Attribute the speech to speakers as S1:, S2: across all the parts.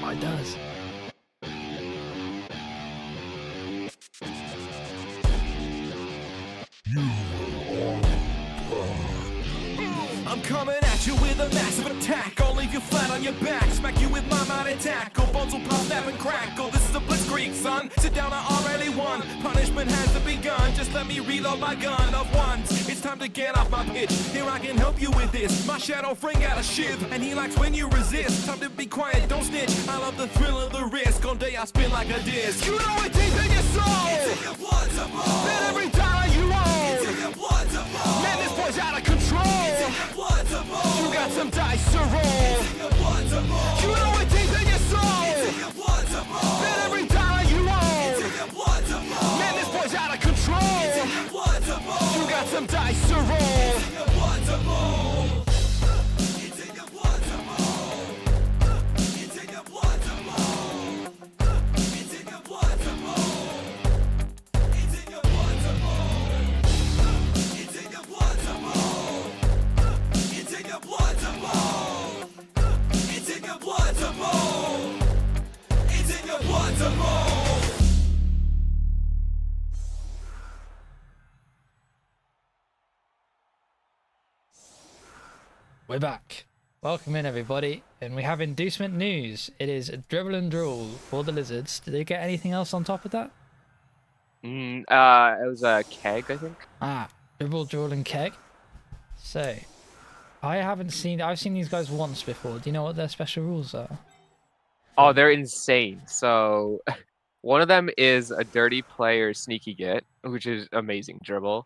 S1: Oh, it does.
S2: I'm coming at you with a massive attack. I'll leave you flat on your back. Smack you with my mighty tackle. Bones will pop, snap, and crackle. This is a blitzkrieg, son. Sit down, I already won. Punishment has to begun. Just let me reload my gun of ones. It's time to get off my pitch. Here I can help you with this. My shadow friend got a shiv, and he likes when you resist. Time to be quiet, don't snitch. I love the thrill of the risk. On day I spin like a disc. You know it deep in your soul. It's in your blood to roll. Bet every dollar you own. It's in your blood to roll. Man, this boy's out of control. It's in your blood to roll. You got some dice to roll. It's in your blood to roll. You know it deep in your soul. It's in your blood to roll. Bet every dollar you own. It's in your blood to roll. Man, this boy's out of control. It's in your blood to roll. You got some dice to roll. It's in your blood to roll. It's in your blood to roll. It's in your blood to roll. It's in your blood to roll. It's in your blood to roll. It's in your blood to roll. It's in your blood to roll. It's in your blood to roll. It's in your blood to roll.
S1: We're back. Welcome in, everybody. And we have inducement news. It is dribble and drool for the Lizards. Did they get anything else on top of that?
S3: It was a keg, I think.
S1: Dribble, drool, and keg. So, I've seen these guys once before. Do you know what their special rules are?
S3: Oh, they're insane. So, one of them is a dirty player sneaky get, which is amazing dribble.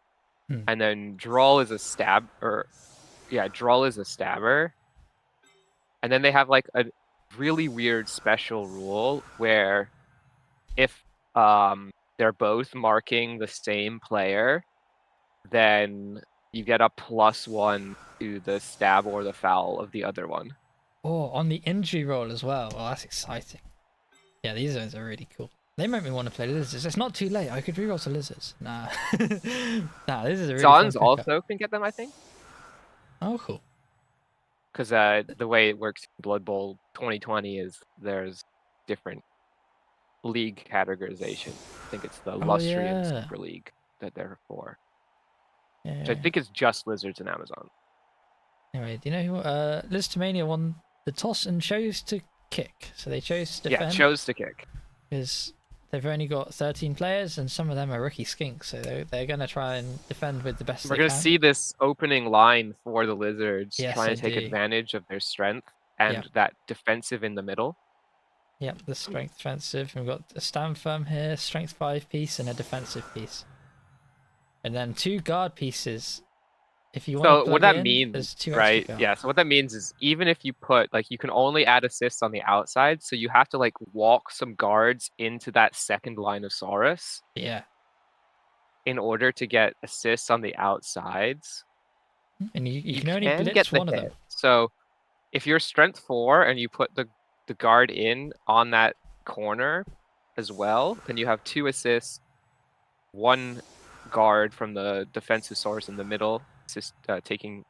S3: And then drawl is a stabber. And then they have like a really weird special rule where if they're both marking the same player, then you get a +1 to the stab or the foul of the other one.
S1: Oh, on the injury roll as well. Oh, that's exciting. Yeah, these guys are really cool. They make me want to play Lizards. It's not too late. I could reroll to Lizards. Nah. Nah, this is a really
S3: Zons
S1: fun
S3: also can get them, I think.
S1: Oh, cool.
S3: Because the way it works in Blood Bowl 2020 is there's different league categorization. I think it's the Lustrian Super League that they're for.
S1: Yeah.
S3: Which I think is just Lizards and Amazon.
S1: Anyway, do you know who Liztomania won the toss and chose to kick? So they chose to defend.
S3: Yeah, chose to kick.
S1: Because they've only got 13 players and some of them are rookie skinks, so they're going to try and defend with the best
S3: We're going to see this opening line for the Lizards trying to take advantage of their strength and that defensive in the middle.
S1: Yep, the strength defensive. We've got a stand firm here, strength 5 piece and a defensive piece. And then 2 guard pieces. If you want to plug
S3: what that
S1: in,
S3: means,
S1: there's 2
S3: right? Yeah, so what that means is even if you put, like, you can only add assists on the outside, so you have to, like, walk some guards into that second line of Saurus.
S1: Yeah.
S3: In order to get assists on the outsides.
S1: And you can only blitz one of them.
S3: So if you're strength 4 and you put the guard in on that corner as well, then you have 2 assists, 1 guard from the defensive source in the middle, just taking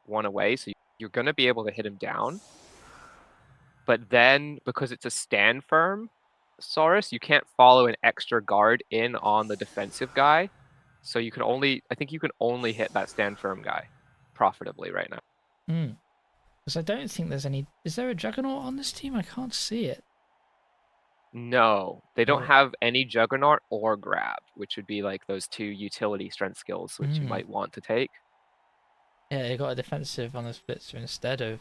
S3: 1 away. So you're going to be able to hit him down. But then because it's a stand firm Saurus, you can't follow an extra guard in on the defensive guy. So you can only, I think you can only hit that stand firm guy profitably right now.
S1: Because I don't think there's any, is there a Juggernaut on this team? I can't see it.
S3: No, they don't have any Juggernaut or Grab, which would be like those 2 utility strength skills, which you might want to take.
S1: Yeah, they got a defensive on the Splitzer instead of,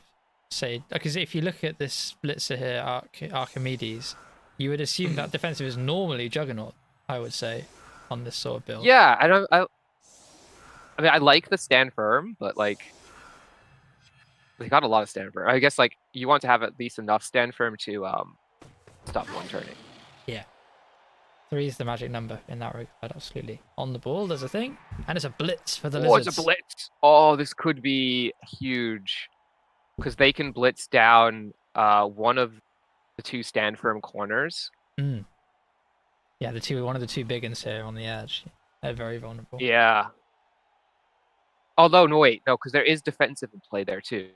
S1: say, because if you look at this Splitzer here, Archimedes, you would assume that defensive is normally Juggernaut, I would say, on this sort of build.
S3: Yeah, I mean, I like the stand firm, but like, they got a lot of stand firm. I guess like you want to have at least enough stand firm to stop one turning.
S1: Yeah. 3 is the magic number in that regard, absolutely. On the ball, there's a thing, and it's a blitz for the Lizards.
S3: Oh, it's a blitz! Oh, this could be huge. Because they can blitz down one of the 2 stand firm corners.
S1: Yeah, one of the 2 big ones here on the edge. They're very vulnerable.
S3: Yeah. Although, no, wait. No, because there is defensive in play there, too.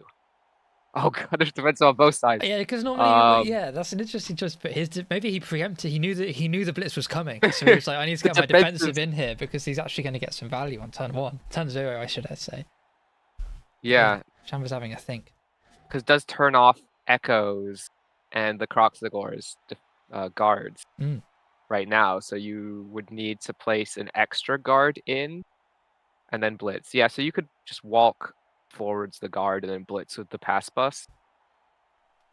S3: Oh god, there's defense on both sides.
S1: Yeah, because normally, yeah, that's an interesting choice. But maybe he preempted. He knew the blitz was coming, so he was like, I need to
S3: The
S1: get my
S3: defensive-
S1: defensive in here because he's actually going to get some value on turn 0, I should say.
S3: Yeah,
S1: Chamber's having a think.
S3: because it does turn off echoes and the Croxagor's guards
S1: Mm.
S3: right now, so you would need to place an extra guard in and then blitz. Yeah, so you could just walk forwards the guard and then blitz with the pass bus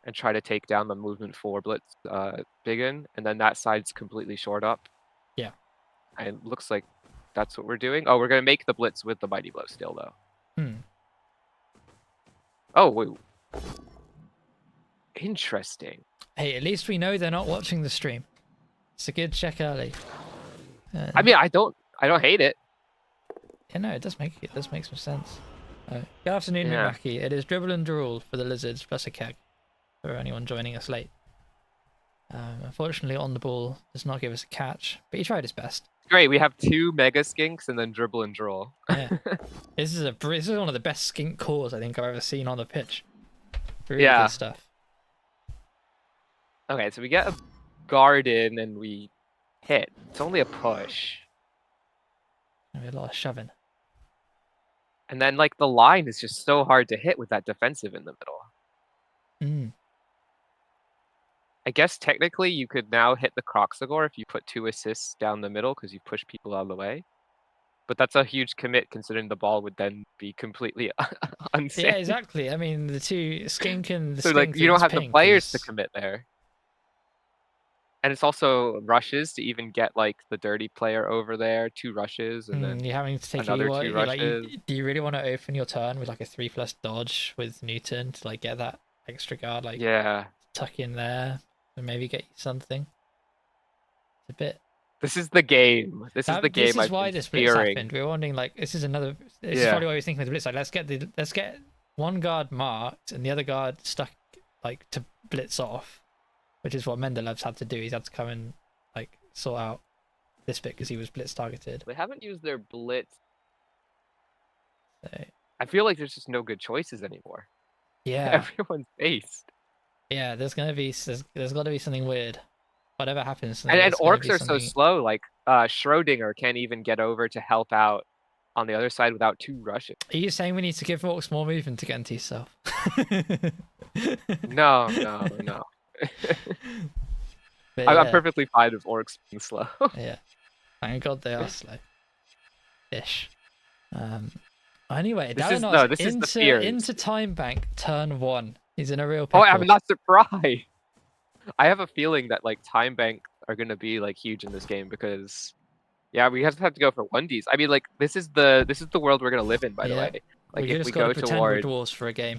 S3: and try to take down the movement 4 blitz Biggin, and then that side's completely short up.
S1: Yeah.
S3: And it looks like that's what we're doing. Oh, we're gonna make the blitz with the mighty blow still though.
S1: Hmm.
S3: Oh wait. Interesting.
S1: Hey, at least we know they're not watching the stream. It's a good check early.
S3: I mean, I don't hate it.
S1: Yeah, no, it does make some sense. Good afternoon,
S3: Yeah.
S1: Mackie. It is dribble and drool for the lizards plus a keg for anyone joining us late. Unfortunately, on the ball does not give us a catch, but he tried his best.
S3: Great, we have 2 mega skinks and then dribble and drool.
S1: Yeah, this is one of the best skink cores I think I've ever seen on the pitch. Really
S3: Yeah.
S1: good stuff.
S3: Okay, so we get a guard in and we hit. It's only a push.
S1: Maybe a lot of shoving.
S3: And then like the line is just so hard to hit with that defensive in the middle.
S1: Mm.
S3: I guess technically you could now hit the Croxagor if you put 2 assists down the middle because you push people out of the way. But that's a huge commit considering the ball would then be completely unsafe.
S1: Yeah, exactly. I mean, the two skink and the
S3: So
S1: skink
S3: like you don't
S1: against
S3: have the
S1: pink
S3: players
S1: is-
S3: to commit there. And it's also rushes to even get like the dirty player over there, 2 rushes and then
S1: you're having to take
S3: another 2 rushes.
S1: do you really want to open your turn with like a 3+ dodge with Newton to like get that extra guard, like
S3: Yeah.
S1: tuck in there and maybe get you something? It's a bit.
S3: This is the game. This is the game.
S1: This is
S3: I've
S1: why
S3: been
S1: this blitz
S3: fearing.
S1: happened. We were wondering like this is another. This is
S3: Yeah.
S1: probably why we were thinking with the blitz. Like let's get one guard marked and the other guard stuck like to blitz off, which is what Mendelev's had to do. He's had to come and like sort out this bit because he was blitz targeted.
S3: They haven't used their blitz.
S1: So,
S3: I feel like there's just no good choices anymore.
S1: yeah,
S3: Everyone's faced.
S1: yeah. There's got to be something weird. Whatever happens.
S3: And
S1: there's gonna
S3: orcs
S1: be
S3: are so
S1: something-
S3: slow. Like Schrodinger can't even get over to help out on the other side without 2 rushes.
S1: Are you saying we need to give orcs more movement to get into yourself?
S3: No, no, no.
S1: But
S3: I'm
S1: yeah.
S3: perfectly fine with orcs being slow.
S1: Yeah. Thank God they are slow. Ish. Anyway,
S3: This is-
S1: Dalinos
S3: no, this is the fears.
S1: into Time Bank turn 1. He's in a real
S3: Oh,
S1: pickle.
S3: I'm not surprised. I have a feeling that like time bank are gonna be like huge in this game because yeah, we have to go for 1Ds. I mean like this is the world we're gonna live in, by the
S1: Yeah.
S3: way. Like
S1: we
S3: if
S1: just
S3: we
S1: got
S3: go
S1: to pretend we're
S3: toward
S1: dwarves for a game.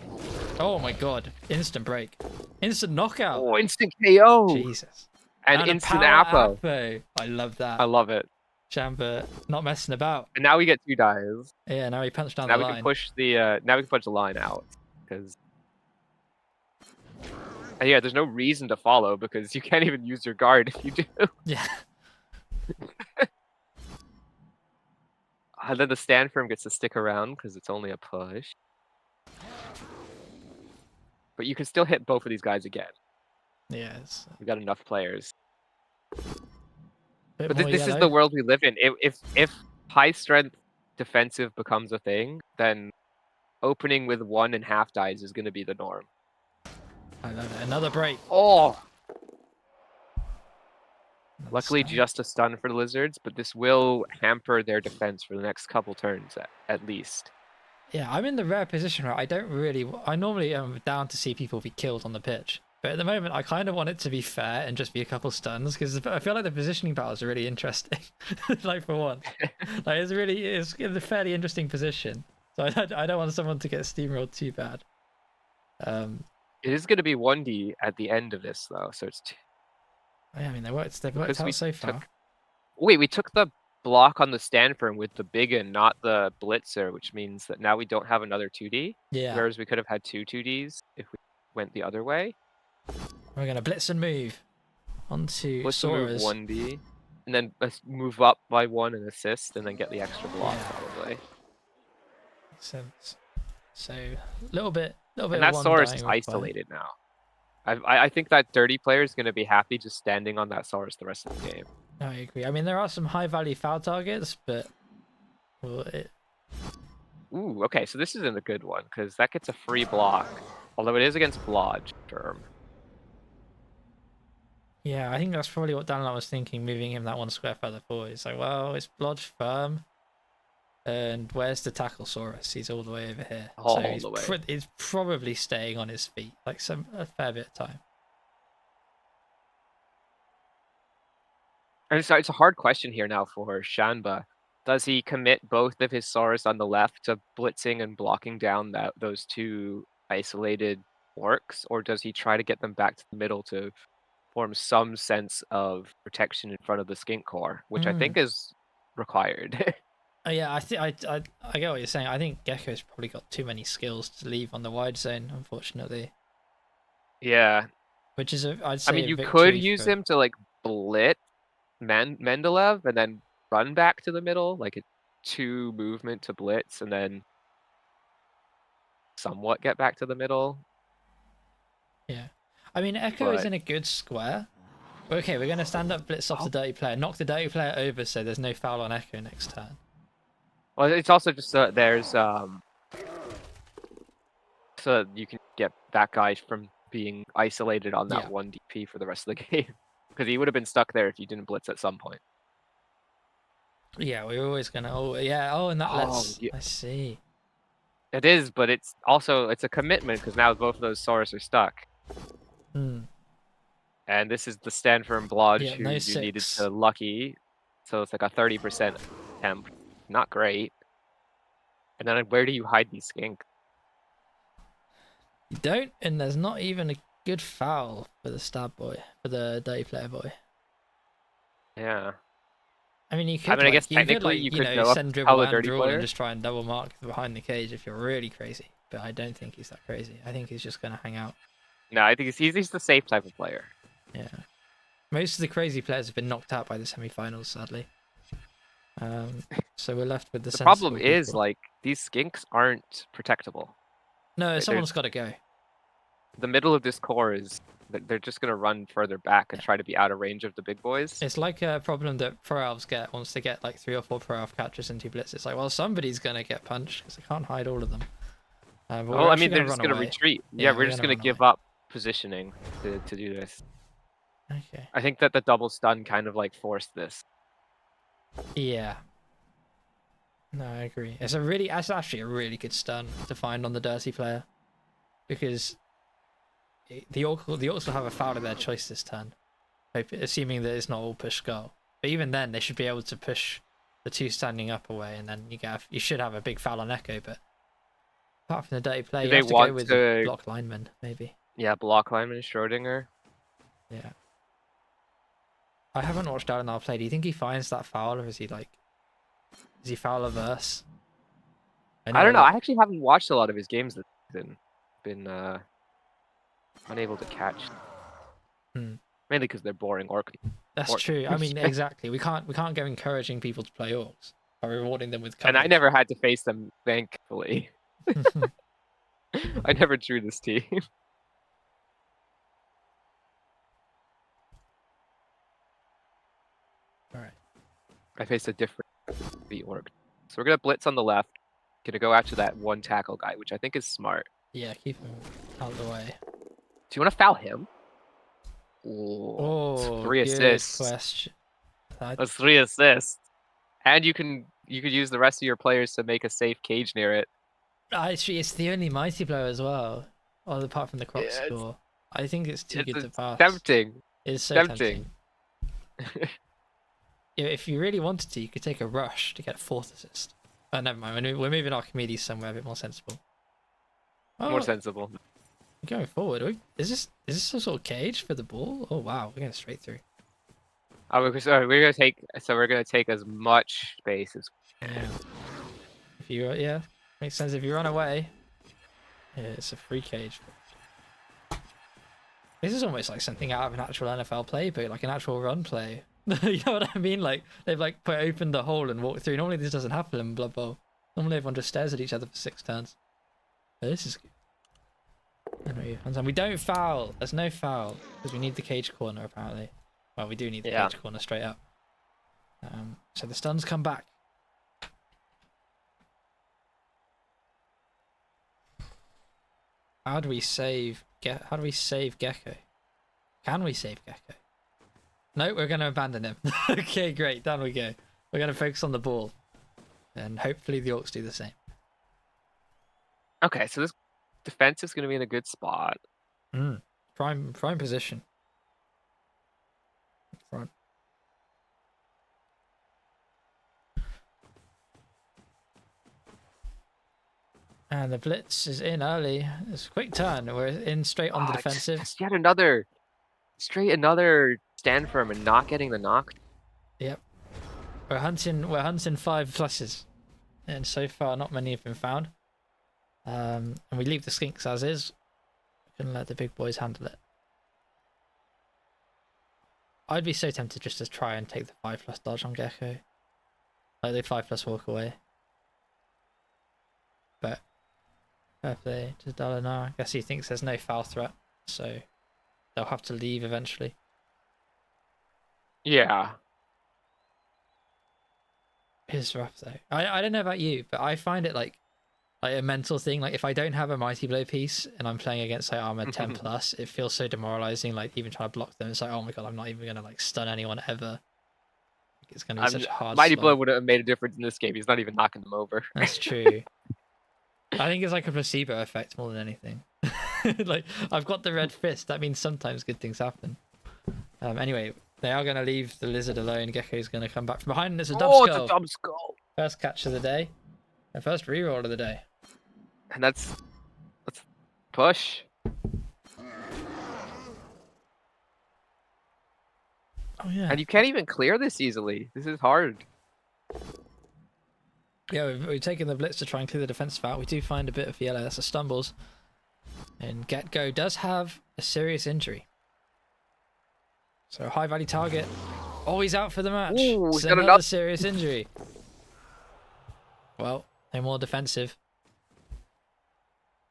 S1: Oh my God! Instant break, instant knockout.
S3: oh, instant KO
S1: Jesus!
S3: and
S1: a
S3: instant
S1: power
S3: Apo.
S1: I love that.
S3: I love it.
S1: Chamber not messing about.
S3: And now we get 2 dies.
S1: Yeah, now he punched down
S3: Now
S1: the
S3: we
S1: line.
S3: can push the line out because and yeah, there's no reason to follow because you can't even use your guard if you do.
S1: Yeah.
S3: And then the stand firm gets to stick around because it's only a push. But you can still hit both of these guys again.
S1: Yeah. It's
S3: We got enough players.
S1: a bit
S3: But
S1: more
S3: this is
S1: yellow.
S3: the world we live in. If high strength defensive becomes a thing, then opening with 1.5 dies is going to be the norm.
S1: I love it. Another break.
S3: Oh,
S1: Another
S3: luckily
S1: stun.
S3: just a stun for the lizards, but this will hamper their defense for the next couple turns at least.
S1: Yeah, I'm in the rare position where I normally am down to see people be killed on the pitch. But at the moment, I kind of want it to be fair and just be a couple stuns because I feel like the positioning battles are really interesting. Like for once, like it's in a fairly interesting position. So I don't want someone to get steamrolled too bad.
S3: It is going to be 1D at the end of this though, so it's
S1: Yeah, I mean they've worked
S3: Because we
S1: out so far.
S3: Wait, we took the block on the stand firm with the Biggin, not the Blitzer, which means that now we don't have another 2D.
S1: Yeah,
S3: Whereas we could have had 2 2Ds if we went the other way.
S1: we're gonna blitz and move onto
S3: Let's move
S1: Sora's.
S3: 1D. And then let's move up by 1 and assist, and then get the extra block
S1: Yeah.
S3: probably.
S1: Makes sense. So a little bit little bit
S3: And
S1: of
S3: that
S1: one
S3: Saurus
S1: dying
S3: is
S1: required.
S3: isolated now. I think that dirty player is going to be happy just standing on that Saurus the rest of the game.
S1: I agree. I mean, there are some high value foul targets, but well,
S3: Ooh, okay, so this isn't a good one because that gets a free block. Although it is against Blodge term.
S1: yeah, I think that's probably what Danilon was thinking, moving him that one square further forward. It's like, well, it's Blood firm, and where's the Tacklesaurus? He's all the way over here.
S3: All
S1: So
S3: the way.
S1: he's probably staying on his feet, like a fair bit of time.
S3: And it's a hard question here now for Shanba. Does he commit both of his Saurus on the left to blitzing and blocking down those two isolated orcs, or does he try to get them back to the middle to form some sense of protection in front of the skink core, which I think is required?
S1: Yeah, I get what you're saying. I think Gecko's probably got too many skills to leave on the wide zone, unfortunately.
S3: Yeah.
S1: Which is I'd
S3: I
S1: say
S3: mean,
S1: a
S3: you could
S1: victory
S3: use
S1: for...
S3: him to like blitz Mendeleev and then run back to the middle, like a 2 movement to blitz and then somewhat get back to the middle.
S1: Yeah. I mean, Echo is
S3: But
S1: in a good square. Okay, we're going to stand up, blitz off the dirty player, knock the dirty player over so there's no foul on Echo next turn.
S3: well, it's also just there's so you can get that guy from being isolated on that
S1: Yeah.
S3: 1 DP for the rest of the game. Because he would have been stuck there if you didn't blitz at some point.
S1: Yeah, we're always going to... Oh, yeah. Oh, and that lets...
S3: yeah.
S1: I see.
S3: It is, but it's also a commitment because now both of those Saurus are stuck.
S1: Hmm.
S3: And this is the stand firm Blodge
S1: Yeah,
S3: who
S1: no
S3: you needed
S1: six.
S3: to lucky. So it's like a 30% temp. Not great. And then where do you hide these skink?
S1: You don't, and there's not even a good foul for the stab boy, for the dirty player boy.
S3: Yeah.
S1: I mean, you could,
S3: I mean, I guess
S1: you could,
S3: technically you could
S1: know,
S3: go up
S1: send
S3: tell
S1: dribble
S3: the
S1: and
S3: dirty
S1: draw
S3: player.
S1: and just try and double mark behind the cage if you're really crazy. But I don't think he's that crazy. I think he's just going to hang out.
S3: No, I think he's the safe type of player.
S1: Yeah. Most of the crazy players have been knocked out by the semi-finals, sadly. So we're left with the
S3: The problem
S1: sensible
S3: is,
S1: people.
S3: like, these skinks aren't protectable.
S1: No,
S3: Like,
S1: someone's got to go.
S3: The middle of this core is they're just going to run further back and try to be out of range of the big boys.
S1: It's like a problem that pro elves get once they get like 3 or 4 pro elf catchers into blitz. It's like, well, somebody's going to get punched because they can't hide all of them. But
S3: Well, I mean, they're
S1: gonna
S3: just
S1: run
S3: going to
S1: away.
S3: retreat.
S1: Yeah,
S3: Yeah, we're just going to give up positioning to do this.
S1: Okay.
S3: I think that the double stun kind of like forced this.
S1: Yeah. No, I agree. It's actually a really good stun to find on the dirty player, because the orcs will have a foul of their choice this turn, assuming that it's not all push skull. But even then, they should be able to push the 2 standing up away, and then you should have a big foul on Echo. But apart from the dirty player, you have to go with the block lineman, maybe.
S3: Yeah, block lineman Schrodinger.
S1: Yeah. I haven't watched Alan play. Do you think he finds that foul, or is he foul averse?
S3: I don't know. I actually haven't watched a lot of his games this season. Been unable to catch.
S1: Hmm.
S3: Mainly because they're boring orc.
S1: That's true. I mean, exactly. We can't go encouraging people to play orcs by rewarding them with coverage.
S3: And I never had to face them, thankfully. I never drew this team.
S1: All right.
S3: I faced a different orc. So we're gonna blitz on the left. Gonna go after that 1 tackle guy, which I think is smart.
S1: Yeah, keep him out of the way.
S3: Do you want to foul him?
S1: Oh,
S3: 3
S1: good
S3: assists.
S1: question.
S3: That's 3 assists. And you could use the rest of your players to make a safe cage near it.
S1: Actually, it's the only mighty blow as well, apart from the croc score. I think it's too good to pass.
S3: Tempting.
S1: It's so
S3: tempting.
S1: Yeah, if you really wanted to, you could take a rush to get 4th assist. Oh, never mind. We're moving Archimedes somewhere a bit more sensible. Oh,
S3: More sensible.
S1: Going forward, is this some sort of cage for the ball? Oh wow, we're going straight through.
S3: Oh, we're gonna take as much space as.
S1: Yeah. Makes sense. If you run away, yeah, it's a free cage. This is almost like something out of an actual NFL playbook, like an actual run play. You know what I mean? Like they've opened the hole and walked through. Normally this doesn't happen in Blood Bowl. Normally everyone just stares at each other for 6 turns. But this is good. And we don't foul. There's no foul because we need the cage corner apparently. Well, we do need the cage corner straight up. So the stuns come back. How do we save Gecko? Can we save Gecko? No, we're going to abandon him. Okay, great. Down we go. We're going to focus on the ball. And hopefully the Orcs do the same.
S3: Okay, so this defense is going to be in a good spot.
S1: Prime position. Front. And the blitz is in early. It's a quick turn. We're in straight on the defensive.
S3: Just yet another stand firm and not getting the knock.
S1: Yep. We're hunting 5 pluses. And so far not many have been found. And we leave the skinks as is. We can let the big boys handle it. I'd be so tempted just to try and take the 5+ dodge on Gecko. Like the 5+ walk away. But fair play to Dalinar. I guess he thinks there's no foul threat, so they'll have to leave eventually.
S3: Yeah.
S1: It's rough though. I don't know about you, but I find it like a mental thing. Like if I don't have a Mighty Blow piece and I'm playing against like armor 10+, it feels so demoralizing. Like even trying to block them, it's like, oh my god, I'm not even gonna like stun anyone ever. It's gonna be such a hard.
S3: Mighty
S1: slog.
S3: Blow would have made a difference in this game. He's not even knocking them over.
S1: That's true. I think it's like a placebo effect more than anything. Like I've got the red fist. That means sometimes good things happen. Anyway, they are going to leave the lizard alone. Gecko's going to come back from behind, and it's a dub skull.
S3: It's a dub skull.
S1: First catch of the day, and first reroll of the day.
S3: And let's push.
S1: Oh yeah.
S3: And you can't even clear this easily. This is hard.
S1: Yeah, we've taken the blitz to try and clear the defensive out. We do find a bit of yellow. That's a stumbles. And Get-Go does have a serious injury. So high value target. Oh, he's out for the match.
S3: Ooh,
S1: it's another serious injury. Well, no more defensive.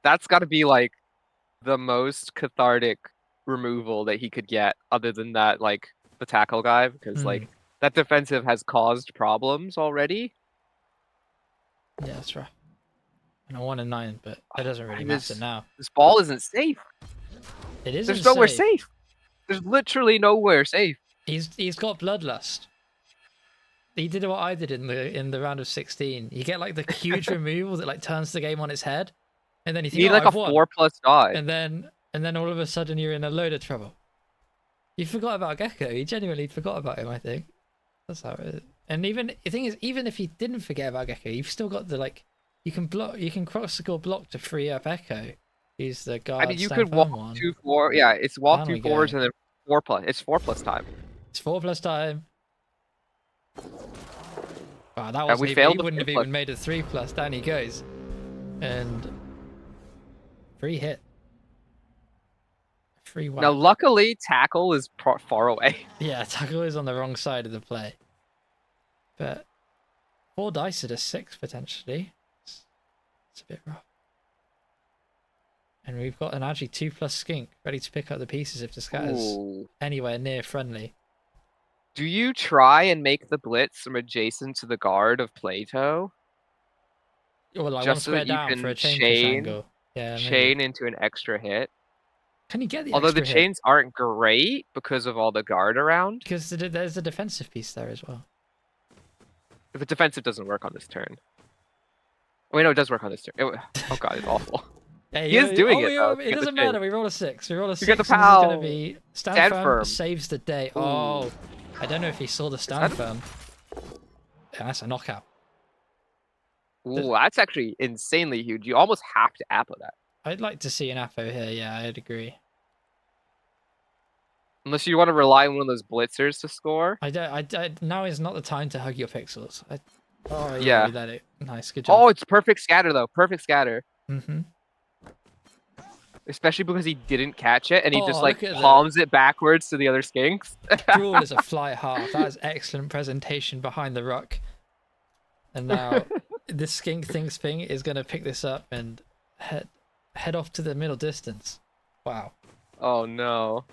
S3: That's got to be like the most cathartic removal that he could get, other than that, like the tackle guy, because like that defensive has caused problems already.
S1: Yeah, that's right. And a 1 and 9, but that doesn't really matter now.
S3: This ball isn't safe.
S1: It isn't.
S3: There's nowhere safe. There's literally nowhere safe.
S1: He's got bloodlust. He did what I did in the round of 16. You get like the huge removal that like turns the game on its head, and then you think,
S3: need like a 4+ die.
S1: And then all of a sudden you're in a load of trouble. You forgot about Gecko. You genuinely forgot about him, I think. That's how it is. And even the thing is, even if you didn't forget about Gecko, you've still got the like, you can cross the block to free up Echo. He's the guard.
S3: I mean, you could walk 2-4. Yeah, it's walk 2 forwards and then 4+. It's 4+ time.
S1: It's 4+ time. Wow, that was he wouldn't have even made a 3+. Down he goes, and free hit. Free whack.
S3: Now, luckily, tackle is far away.
S1: Yeah, tackle is on the wrong side of the play. But 4 dice at a 6 potentially. It's a bit rough. And we've got an actually 2+ skink ready to pick up the pieces if the scatter's anywhere near friendly.
S3: Do you try and make the blitz from adjacent to the guard of Plato?
S1: Well, like just one square so down for a chain angle. Yeah,
S3: chain into an extra hit.
S1: Can you get the
S3: Although
S1: extra
S3: the chains aren't great because of all the guard around.
S1: Because there's a defensive piece there as well.
S3: If the defensive doesn't work on this turn. Wait, no, it does work on this turn. Oh god, it's awful.
S1: Hey,
S3: he is doing it, though.
S1: It doesn't matter. We roll a 6. We roll a 6.
S3: You get the
S1: POW.
S3: POW.
S1: Going to be stand firm saves the day. Ooh. Oh, I don't know if he saw the stand firm. Yeah, that's a knockout.
S3: Ooh, that's actually insanely huge. You almost have to appo that.
S1: I'd like to see an appo here. Yeah, I'd agree.
S3: Unless you want to rely on one of those blitzers to score.
S1: Now is not the time to hug your pixels.
S3: Yeah.
S1: Let it. Nice, good job.
S3: Oh, it's perfect scatter though. Perfect scatter.
S1: Mm-hmm.
S3: Especially because he didn't catch it and he just like palms it backwards to the other skinks.
S1: Drool is a fly half. That is excellent presentation behind the ruck. And now this skink thinks thing is going to pick this up and head head off to the middle distance. Wow.
S3: Oh no.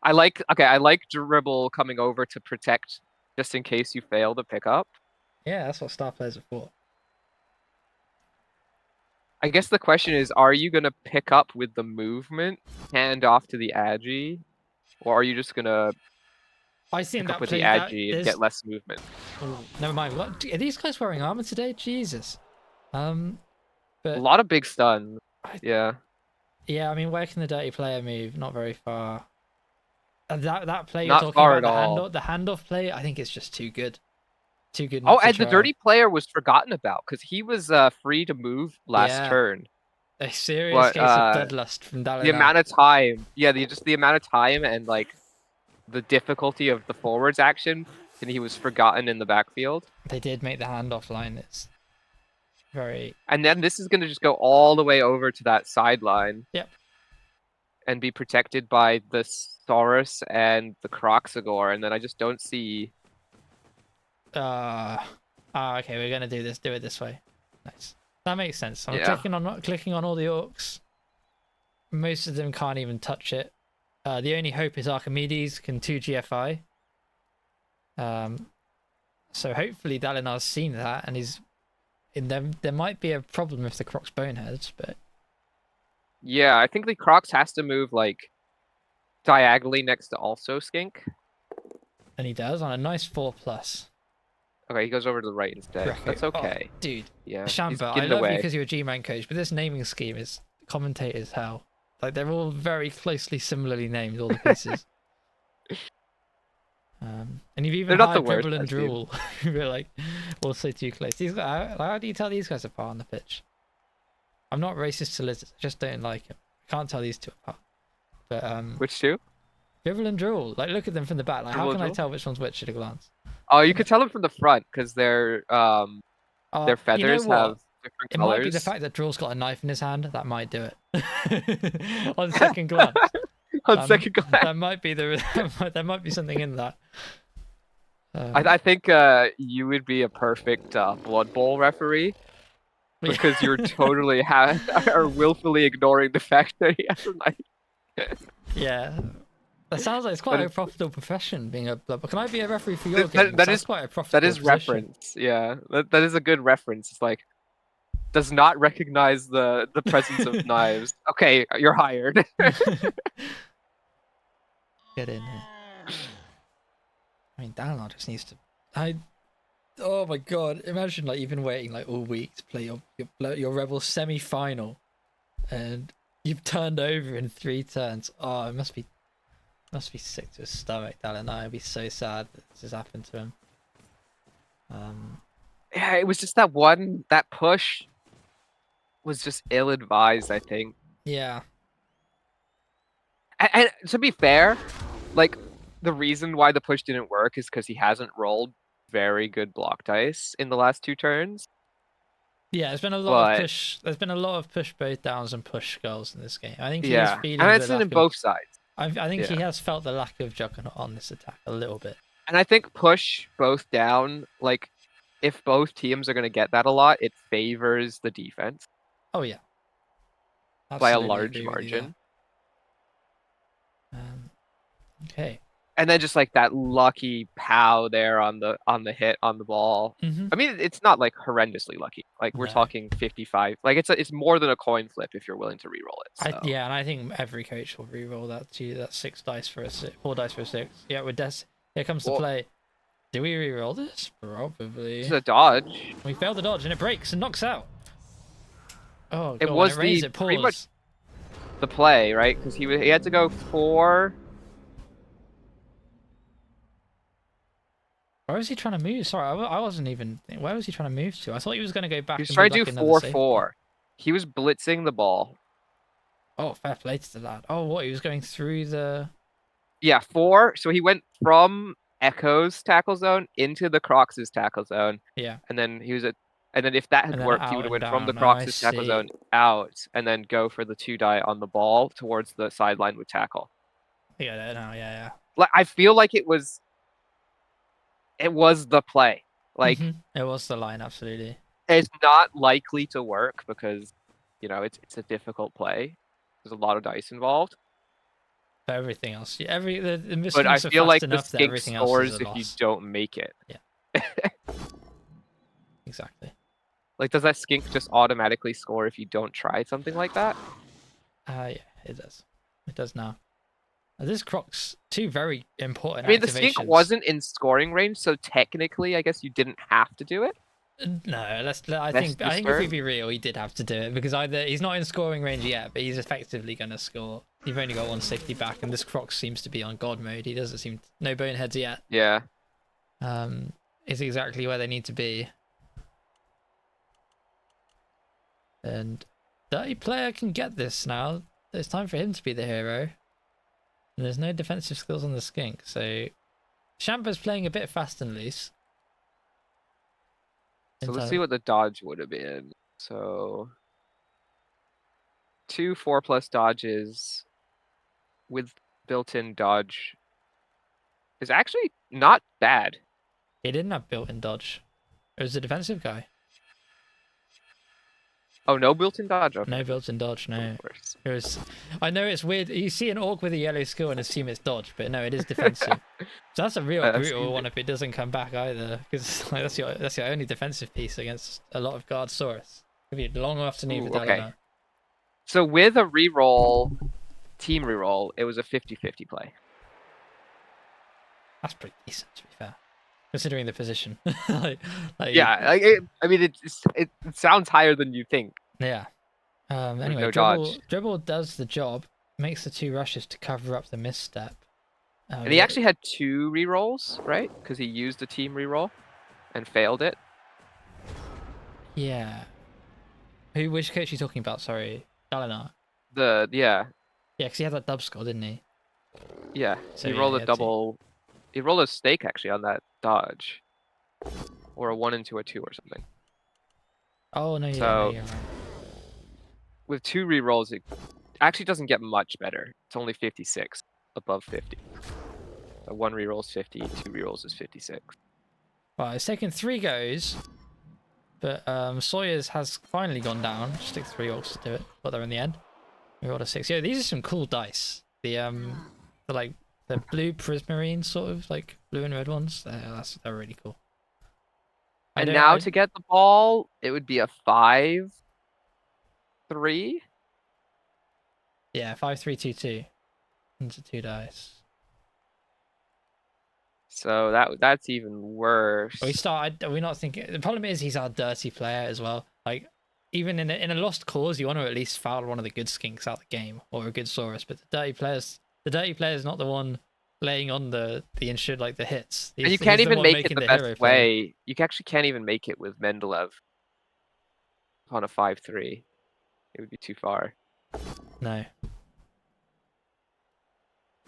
S3: I like Rebbl coming over to protect just in case you fail to pick up.
S1: Yeah, that's what star players are for.
S3: I guess the question is, are you gonna pick up with the movement, hand off to the Agi, or are you just gonna
S1: I think
S3: pick up
S1: that
S3: with the
S1: play that
S3: Agi and
S1: there's.
S3: get less movement?
S1: Oh, never mind. What are these guys wearing armor today? Jesus.
S3: A
S1: But
S3: lot of big stuns.
S1: I,
S3: Yeah.
S1: yeah, I mean, where can the dirty player move? Not very far. That play you're
S3: Not
S1: talking
S3: far
S1: about,
S3: at all.
S1: the handoff play, I think it's just too good. Too good
S3: Oh,
S1: not to
S3: and the
S1: try.
S3: dirty player was forgotten about because he was free to move last
S1: Yeah,
S3: turn.
S1: a serious
S3: But
S1: case of bloodlust from
S3: the
S1: Dalinar.
S3: amount of time, yeah, just the amount of time and like the difficulty of the forwards action, and he was forgotten in the backfield.
S1: They did make the handoff line. It's very.
S3: And then this is going to just go all the way over to that sideline
S1: Yep.
S3: and be protected by the Saurus and the Croxagore, and then I just don't see.
S1: Okay, we're gonna do this. Do it this way. Nice. That makes sense. I'm
S3: Yeah.
S1: clicking on all the orcs. Most of them can't even touch it. The only hope is Archimedes can 2 GFI. So hopefully Dalinar's seen that and he's in them. There might be a problem if the Croc's boneheads, but
S3: Yeah, I think the Crocs has to move like diagonally next to also Skink.
S1: and he does on a nice 4+.
S3: Okay, he goes over to the right instead.
S1: Greco.
S3: That's okay.
S1: Oh, dude.
S3: Yeah, he's
S1: Shamba, I
S3: getting
S1: love you
S3: away.
S1: because you're a G-Man coach, but this naming scheme is commentators hell. Like they're all very closely similarly named, all the pieces. And you've even
S3: They're not the
S1: hired
S3: worst,
S1: Rebbl and
S3: that team.
S1: Drool, who are like also too close. These guys, how do you tell these guys apart on the pitch? I'm not racist to lizards, I just don't like them. I can't tell these two apart. But
S3: Which two?
S1: Rebbl and Drool, like look at them from the back. Like how
S3: Rebbl
S1: can
S3: and
S1: I
S3: Drool?
S1: tell which one's which at a glance?
S3: Oh, you could tell them from the front because their feathers
S1: You know what?
S3: have different
S1: It
S3: colors.
S1: might be the fact that Drool's got a knife in his hand that might do it. On second glance.
S3: On second glance.
S1: That might be there might be something in that.
S3: I think you would be a perfect Blood Bowl referee because you're totally are willfully ignoring the fact that he has a knife.
S1: Yeah. That sounds like it's quite
S3: But
S1: a profitable profession, being a blood. Can I be a referee for your game?
S3: that
S1: That's
S3: is
S1: quite a profitable
S3: that is
S1: position.
S3: reference. Yeah, that is a good reference. It's like does not recognize the presence of knives. Okay, you're hired.
S1: Get in here. I mean, Dalinar just needs to. Oh my god! Imagine like you've been waiting like all week to play your Rebbl semi-final, and you've turned over in 3 turns. Oh, it must be sick to his stomach, Dalinar. It'd be so sad that this has happened to him.
S3: Yeah, it was just that push was just ill-advised, I think.
S1: Yeah.
S3: And to be fair, like the reason why the push didn't work is because he hasn't rolled very good block dice in the last 2 turns.
S1: Yeah, there's been a lot of
S3: But-
S1: push. There's been a lot of push both downs and push skulls in this game. I think he is
S3: Yeah,
S1: feeling
S3: and
S1: the
S3: it's
S1: lack
S3: in
S1: of.
S3: both sides.
S1: I think he
S3: yeah.
S1: has felt the lack of Juggernaut on this attack a little bit.
S3: And I think push both down, like if both teams are going to get that a lot, it favors the defense
S1: Oh yeah.
S3: by a
S1: Absolutely
S3: large
S1: agree with you
S3: margin.
S1: there. Okay.
S3: And then just like that lucky pow there on the hit on the ball.
S1: Mm-hmm.
S3: I mean, it's not like horrendously lucky. Like we're
S1: No.
S3: talking 55. Like it's more than a coin flip if you're willing to re-roll it. So.
S1: Yeah, and I think every coach will re-roll that to that 6 dice for a 6, 4 dice for a 6. Yeah, with Des, here comes the
S3: Well-
S1: play. Do we re-roll this? Probably.
S3: It's a dodge.
S1: We fail the dodge and it breaks and knocks out. Oh,
S3: It
S1: God,
S3: was
S1: when it raised,
S3: the
S1: it
S3: pretty much
S1: paused.
S3: the play, right? Because he had to go 4.
S1: Where was he trying to move? Sorry, I wasn't even. Where was he trying to move to? I thought he was going to go back.
S3: He was
S1: and
S3: trying
S1: do
S3: to
S1: like
S3: do
S1: another safety.
S3: 4-4. He was blitzing the ball.
S1: Oh, fair play to the lad. Oh, what? He was going through the.
S3: Yeah, 4. So he went from Echo's tackle zone into the Crocs' tackle zone.
S1: Yeah.
S3: And then and then if that had
S1: And then
S3: worked, he
S1: out
S3: would have
S1: and
S3: went from the
S1: down. Oh, I
S3: Crocs' tackle
S1: see.
S3: zone out and then go for the 2 die on the ball towards the sideline with tackle.
S1: Yeah, no, yeah.
S3: Like I feel like it was the play. Like
S1: Mhm. It was the line, absolutely.
S3: it's not likely to work because you know, it's a difficult play. There's a lot of dice involved.
S1: For everything else, the
S3: But I
S1: skinks are
S3: feel
S1: fast
S3: like the
S1: enough that
S3: skink
S1: everything else is
S3: scores
S1: a
S3: if you
S1: loss.
S3: don't make it.
S1: Exactly.
S3: Like, does that skink just automatically score if you don't try something like that?
S1: Yeah, it does. It does now. This Croc's two very important
S3: I mean, the skink
S1: activations.
S3: wasn't in scoring range, so technically, I guess you didn't have to do it.
S1: No, I
S3: Best
S1: think if we
S3: turn.
S1: be real, he did have to do it because either he's not in scoring range yet, but he's effectively going to score. You've only got 160 back, and this Croc seems to be on God mode. He doesn't seem no boneheads yet.
S3: Yeah.
S1: Is exactly where they need to be. And Dirty Player can get this now. It's time for him to be the hero. And there's no defensive skills on the skink, so Shampa's playing a bit fast and loose.
S3: So let's see what the dodge would have been. So 2 4+ dodges with built-in dodge is actually not bad.
S1: He didn't have built-in dodge. It was a defensive guy.
S3: Oh, no built-in dodge. Okay.
S1: No built-in dodge. No.
S3: Of course.
S1: It was. I know it's weird. You see an orc with a yellow skill and assume it's dodge, but no, it is defensive. So that's a real brutal one if it doesn't come back either, because like, that's your only defensive piece against a lot of guard Saurus. It'd be a long afternoon for Dalinar.
S3: Okay. So with a reroll, team reroll, it was a 50-50 play.
S1: That's pretty decent, to be fair, considering the position.
S3: Yeah, I mean, it sounds higher than you think.
S1: Yeah. Anyway,
S3: no dodge.
S1: Rebbl does the job, makes the 2 rushes to cover up the misstep.
S3: And he actually had 2 rerolls, right? Because he used a team reroll and failed it.
S1: Yeah. Which coach are you talking about? Sorry, Dalinar.
S3: Yeah.
S1: Yeah, because he had that dub score, didn't he?
S3: Yeah.
S1: So
S3: he
S1: yeah,
S3: rolled
S1: he
S3: a
S1: had
S3: double. He rolled a snake actually on that dodge, or a 1 into a 2 or something.
S1: Oh no, yeah,
S3: So-
S1: no, you're right.
S3: With 2 rerolls, it actually doesn't get much better. It's only 56 above 50. So 1 reroll is 50, 2 rerolls is 56.
S1: Well, it's taken 3 goes, but Sawyer's has finally gone down. Just took 3 orcs to do it, but they're in the end. We rolled a 6. Yeah, these are some cool dice. The like the blue prismarine sort of like blue and red ones. They're really cool.
S3: And now to get the ball, it would be a 5-3.
S1: Yeah, 5-3-2-2 into 2 dice.
S3: So that's even worse.
S1: Are we not thinking? The problem is he's our dirty player as well. Like even in a lost cause, you want to at least foul one of the good skinks out the game or a good Saurus. But the dirty player's not the one laying on the insured like the hits.
S3: And you can't even make it the best way. You actually can't even make it with Mendeleev on a 5-3. It would be too far.
S1: No.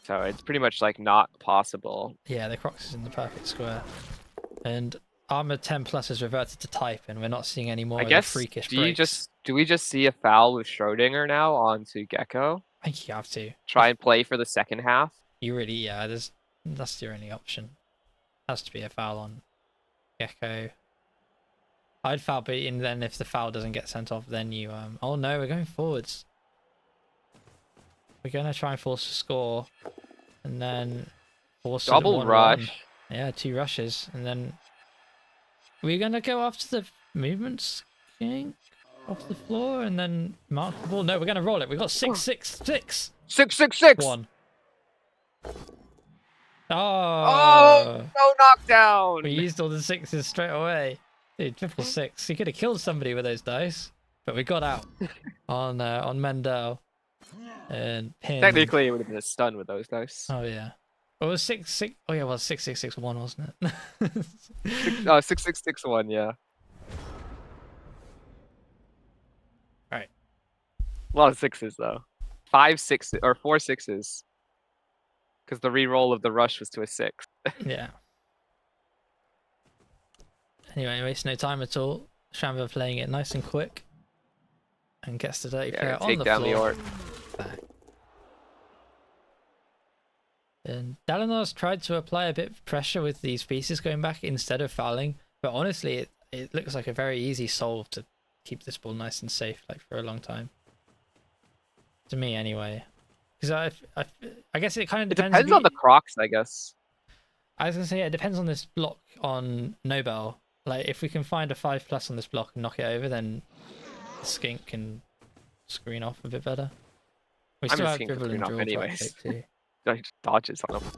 S3: So it's pretty much like not possible.
S1: Yeah, the Crocs is in the perfect square, and armor 10 plus is reverted to type, and we're not seeing any more
S3: I
S1: of
S3: guess.
S1: the freakish
S3: Do we just see a foul with Schrodinger now onto Gecko?
S1: I think you have to
S3: Try and play for the second half.
S1: You really, yeah. That's your only option. Has to be a foul on Gecko. I'd foul beating. Then if the foul doesn't get sent off, then you Oh no, we're going forwards. We're gonna try and force a score, and then force
S3: Double rush.
S1: Yeah, 2 rushes, and then we're gonna go after the movement skink off the floor, and then mark the ball. No, we're gonna roll it. We got 6-6-6.
S3: 6-6-6.
S1: 1.
S3: Oh, no knockdown.
S1: We used all the 6s straight away. Dude, 6-6. He could have killed somebody with those dice, but we got out on Mendel and pinned.
S3: Technically, it would have been a stun with those dice.
S1: Oh yeah. Well, it was 6-6. Oh yeah, it was 6-6-6-1, wasn't it?
S3: 6-6-6-1, yeah.
S1: Right.
S3: A lot of 6s though. 5 6s or 4 6s. Because the re-roll of the rush was to a 6.
S1: Yeah. Anyway, waste no time at all. Shamba playing it nice and quick, and gets the dirty player on the
S3: down
S1: floor.
S3: the orc.
S1: Back. And Dalinar's tried to apply a bit of pressure with these pieces going back instead of fouling, but honestly, it looks like a very easy solve to keep this ball nice and safe like for a long time. To me, anyway. Because I guess it kind of
S3: It
S1: depends.
S3: depends on the Crocs, I guess.
S1: I was gonna say, yeah, it depends on this block on Nobel. Like, if we can find a 5+ on this block and knock it over, then the skink can screen off a bit better. We
S3: I'm
S1: still
S3: just
S1: have
S3: seeing
S1: dribble
S3: screen
S1: and
S3: off
S1: draw to
S3: anyways.
S1: take too.
S3: He just dodges on him.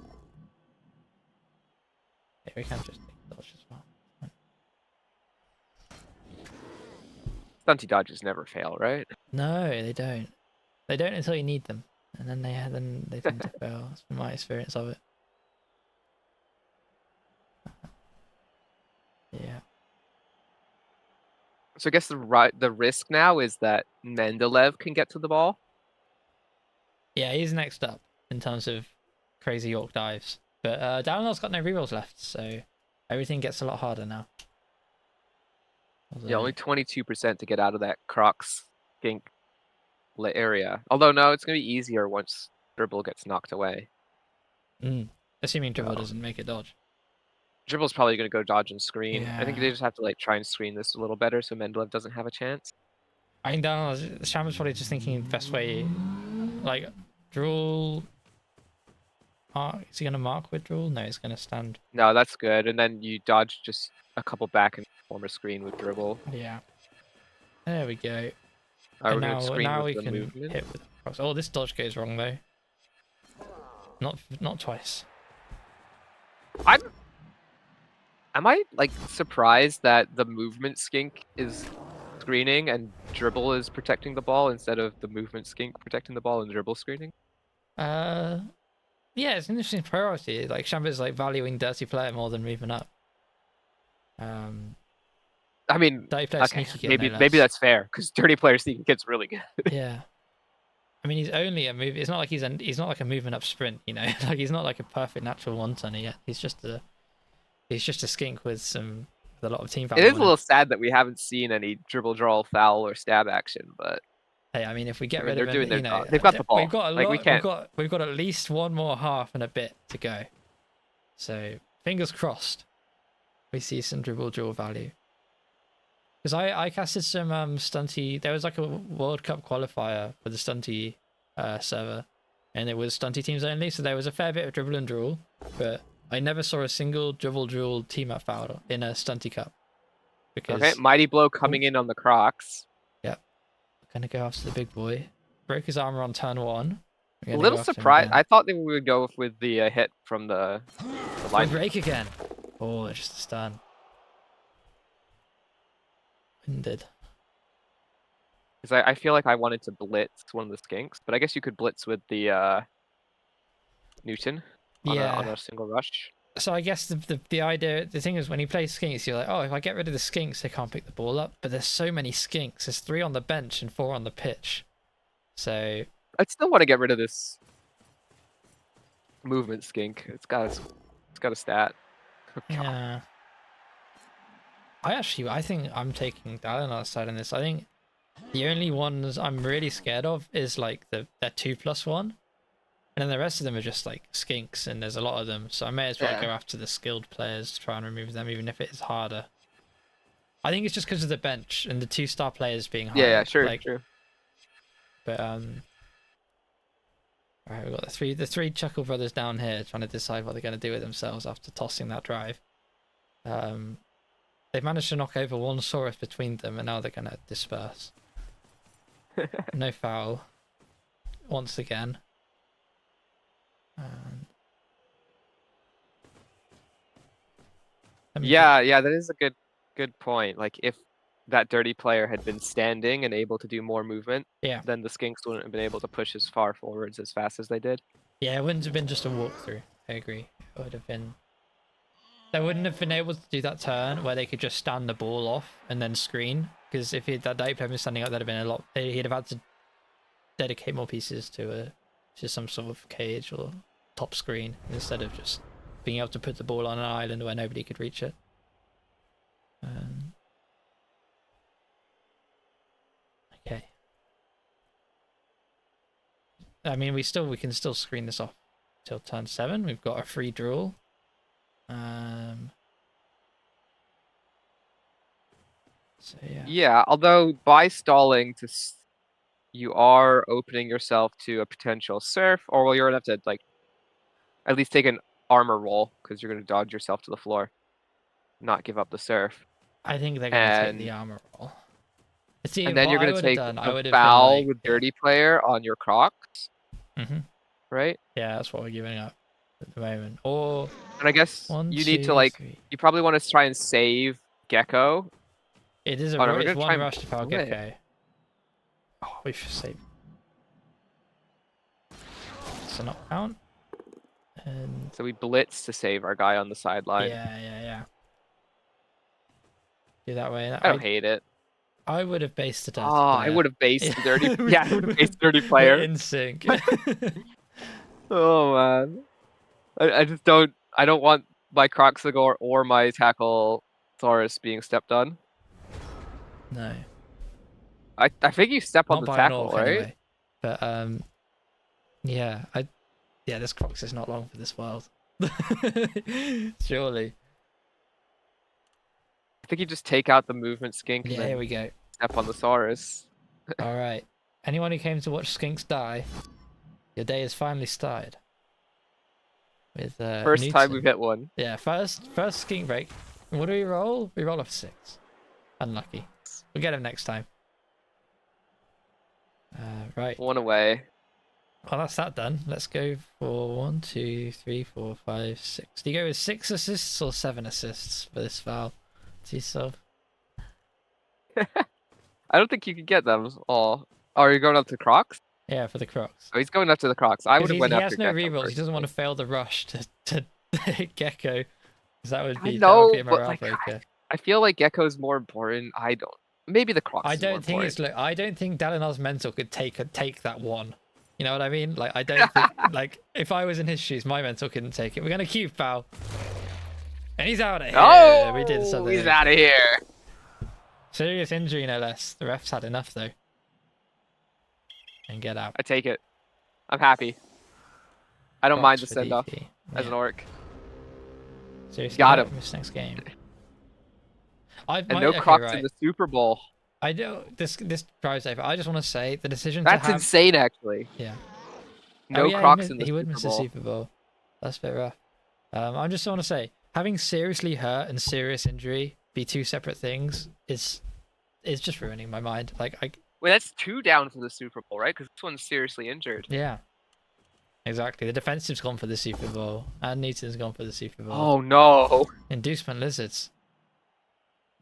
S1: Yeah, we can just take dodge as well.
S3: Stunty dodges never fail, right?
S1: No, they don't. They don't until you need them, and then they tend to fail. That's been my experience of it. Yeah.
S3: So I guess the risk now is that Mendeleev can get to the ball.
S1: Yeah, he's next up in terms of crazy York dives. But Dalinar's got no rerolls left, so everything gets a lot harder now.
S3: Yeah, only 22% to get out of that Crocs skink area. Although no, it's gonna be easier once Dribble gets knocked away.
S1: Assuming Dribble
S3: Oh.
S1: doesn't make a dodge.
S3: Dribble's probably gonna go dodge and screen. I think
S1: Yeah.
S3: they just have to like try and screen this a little better so Mendeleev doesn't have a chance.
S1: I think Shaman's probably just thinking the best way, like, Drool. Is he gonna mark with Drool? No, he's gonna stand.
S3: No, that's good. And then you dodge just a couple back and form a screen with Dribble.
S1: Yeah. There we go.
S3: We're
S1: And
S3: gonna screen
S1: now
S3: with
S1: we
S3: the
S1: can
S3: movement.
S1: hit with the cross. Oh, this dodge goes wrong though. Not twice.
S3: Am I like surprised that the movement skink is screening and Dribble is protecting the ball instead of the movement skink protecting the ball and Dribble screening?
S1: Yeah, it's an interesting priority. Like, Shamba's like valuing dirty player more than moving up.
S3: I mean,
S1: Dirty player
S3: okay,
S1: sneaky kid,
S3: maybe
S1: no
S3: maybe
S1: less.
S3: that's fair because dirty player sneaky kid's really good.
S1: Yeah. I mean, he's only a move. It's not like he's not like a movement up sprint, you know. Like, he's not like a perfect natural one-turner yet. He's just a skink with a lot of team value.
S3: It is
S1: on
S3: a little sad that we haven't seen any dribble, draw, foul, or stab action, but
S1: Hey, I mean, if we get
S3: I mean,
S1: rid of
S3: they're
S1: him,
S3: doing their
S1: you know,
S3: job. They've got the ball.
S1: we've got a
S3: Like,
S1: lot.
S3: we can't.
S1: We've got at least one more half and a bit to go. So fingers crossed, we see some dribble draw value. Because I casted some stunty. There was like a World Cup qualifier for the stunty server, and it was stunty teams only. So there was a fair bit of dribble and draw, but I never saw a single dribble draw team up foul in a stunty cup. Because
S3: Okay, mighty blow coming in on the Crocs.
S1: Yep, gonna go after the big boy. Broke his armor on turn 1.
S3: A little surprised. I thought they would go with the hit from the line.
S1: Break again. Oh, it's just a stun. Winded.
S3: Because I feel like I wanted to blitz one of the skinks, but I guess you could blitz with the Newton on a single rush.
S1: So I guess the idea, the thing is, when you play skinks, you're like, oh, if I get rid of the skinks, they can't pick the ball up. But there's so many skinks. There's 3 on the bench and 4 on the pitch. So
S3: I'd still want to get rid of this movement skink. It's got a stat.
S1: yeah. I think I'm taking Dalinar's side on this. I think the only ones I'm really scared of is like their 2+1. And then the rest of them are just like skinks, and there's a lot of them. So I may as well go after the skilled players to try and remove them, even if it is harder. I think it's just because of the bench and the 2-star players being hard.
S3: Yeah, sure,
S1: like,
S3: true.
S1: But alright, we've got the three Chuckle brothers down here trying to decide what they're going to do with themselves after tossing that drive. They've managed to knock over one Saurus between them, and now they're going to disperse. No foul. Once again.
S3: Yeah, that is a good point. Like if that dirty player had been standing and able to do more movement, then the skinks wouldn't have been able to push as far forwards as fast as they did.
S1: Yeah, it wouldn't have been just a walkthrough. I agree. It would have been. They wouldn't have been able to do that turn where they could just stand the ball off and then screen. Because if that dirty player was standing up, that'd have been a lot. He'd have had to dedicate more pieces to some sort of cage or top screen instead of just being able to put the ball on an island where nobody could reach it. Okay. I mean, we can still screen this off till turn 7. We've got a free draw. So yeah.
S3: Yeah, although by stalling you are opening yourself to a potential surf, or well, you're gonna have to like at least take an armor roll because you're gonna dodge yourself to the floor, not give up the surf,
S1: I think they're gonna take the
S3: and
S1: armor roll. See,
S3: and then
S1: what
S3: you're
S1: I
S3: gonna
S1: would have
S3: take
S1: done, I
S3: a
S1: would have been
S3: foul
S1: like,
S3: with
S1: yeah.
S3: dirty player on your Crocs,
S1: hmm
S3: right?
S1: Yeah, that's what we're giving up at the moment. Or
S3: And I guess
S1: one,
S3: you need to
S1: two,
S3: like
S1: three.
S3: you probably want to try and save Gecko.
S1: It is
S3: Oh no, we're
S1: it's
S3: gonna try
S1: one
S3: and
S1: rush to foul
S3: blitz.
S1: Gecko. Oh, we should save. So not count. And
S3: So we blitz to save our guy on the sideline.
S1: yeah. Do that way.
S3: I don't hate it.
S1: I would have based the
S3: Oh,
S1: dirty
S3: I
S1: player.
S3: would have based the dirty.
S1: Yeah,
S3: Yeah, I would have based dirty
S1: we're
S3: player.
S1: in sync.
S3: Oh man, I just don't. I don't want my Croxagore or my Tackle Taurus being stepped on.
S1: No,
S3: I think you step on
S1: not
S3: the
S1: by an
S3: tackle,
S1: orc
S3: right?
S1: anyway. But yeah, this Crocs is not long for this world. Surely.
S3: I think you just take out the movement skink and
S1: Yeah, here
S3: then
S1: we go.
S3: step on the Saurus.
S1: All right. Anyone who came to watch skinks die, your day has finally started. With
S3: First time we've
S1: Newton.
S3: hit one.
S1: Yeah, first skink break. What do we roll? We roll off 6. Unlucky. We'll get him next time. Right.
S3: One away.
S1: Well, that's that done. Let's go for 1, 2, 3, 4, 5, 6. Do you go with 6 assists or 7 assists for this foul to yourself?
S3: I don't think you can get them all. Oh, are you going up to Crocs?
S1: Yeah, for the Crocs.
S3: Oh, he's going up to the Crocs. I would have
S1: Because
S3: went
S1: he
S3: after
S1: has no
S3: Gecko
S1: rerolls. He doesn't want to
S3: personally.
S1: fail the rush to hit Gecko. Because that would
S3: I
S1: be
S3: know,
S1: a
S3: but
S1: morale
S3: like
S1: breaker.
S3: I feel like Gecko's more important. I don't. Maybe the Crocs.
S1: I
S3: is more
S1: don't think
S3: important.
S1: it's I don't think Dalinar's mental could take that one. You know what I mean? Like I don't think like if I was in his shoes, my mental couldn't take it. We're gonna keep foul. And he's out of here.
S3: Oh,
S1: We did something.
S3: he's out of here.
S1: Serious injury, no less. The refs had enough though. And get out.
S3: I take it. I'm happy. I don't mind the send off as an orc.
S1: Seriously,
S3: Got him.
S1: Miss next game.
S3: And no Crocs in the Super Bowl.
S1: I do this drives over. I just want to say the decision
S3: That's
S1: to have
S3: insane, actually.
S1: yeah.
S3: No Crocs in the
S1: he would
S3: Super
S1: miss
S3: Bowl.
S1: the Super Bowl. That's a bit rough. I just want to say having seriously hurt and serious injury be two separate things is just ruining my mind. Like
S3: Wait, that's 2 down for the Super Bowl, right? Because this one's seriously injured.
S1: yeah. Exactly. The defensive's gone for the Super Bowl and Newton's gone for the Super Bowl.
S3: Oh no.
S1: Inducement lizards.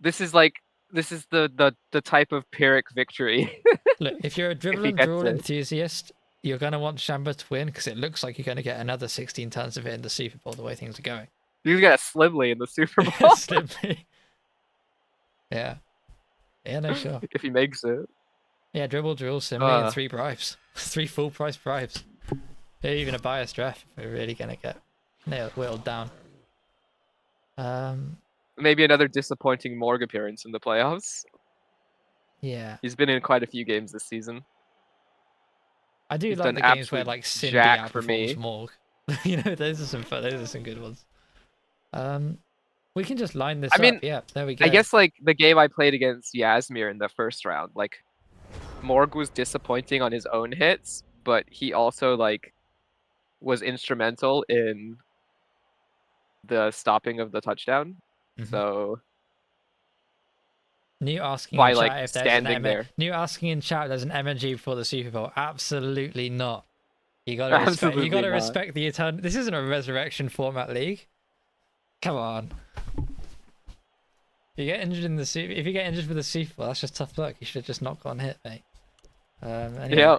S3: This is the type of Pyrrhic victory.
S1: Look, if you're a dribble
S3: he
S1: and
S3: gets
S1: drawl
S3: it.
S1: enthusiast, you're going to want Shamba to win because it looks like you're going to get another 16 tons of it in the Super Bowl the way things are going.
S3: You get a Slimly in the Super Bowl
S1: Slippy. Yeah. Yeah, no, sure.
S3: if he makes it.
S1: Yeah, dribble, drill, Simley, and 3 bribes. 3 full price bribes. Maybe even a biased draft if we're really going to get whittled down.
S3: Maybe another disappointing Morg appearance in the playoffs.
S1: Yeah.
S3: He's been in quite a few games this season.
S1: I do
S3: He's
S1: like
S3: done
S1: the games where
S3: absolute
S1: like Cindy
S3: jack for me.
S1: outperforms Morg. You know, those are some fun. Those are some good ones. We can just line this
S3: I mean,
S1: up. Yeah, there we go.
S3: I guess like the game I played against Yasmir in the first round, like Morg was disappointing on his own hits, but he also like was instrumental in the stopping of the touchdown.
S1: Mhm.
S3: So
S1: New asking
S3: by
S1: in
S3: like
S1: chat if there's
S3: standing
S1: an
S3: there.
S1: New asking in chat if there's an MNG before the Super Bowl. Absolutely not. You gotta respect.
S3: Absolutely
S1: You gotta
S3: not.
S1: respect the eternal. This isn't a resurrection format league. Come on. You get injured in the Super. If you get injured with the Super Bowl, that's just tough luck. You should have just not gotten hit, mate. Anyway,
S3: Yeah.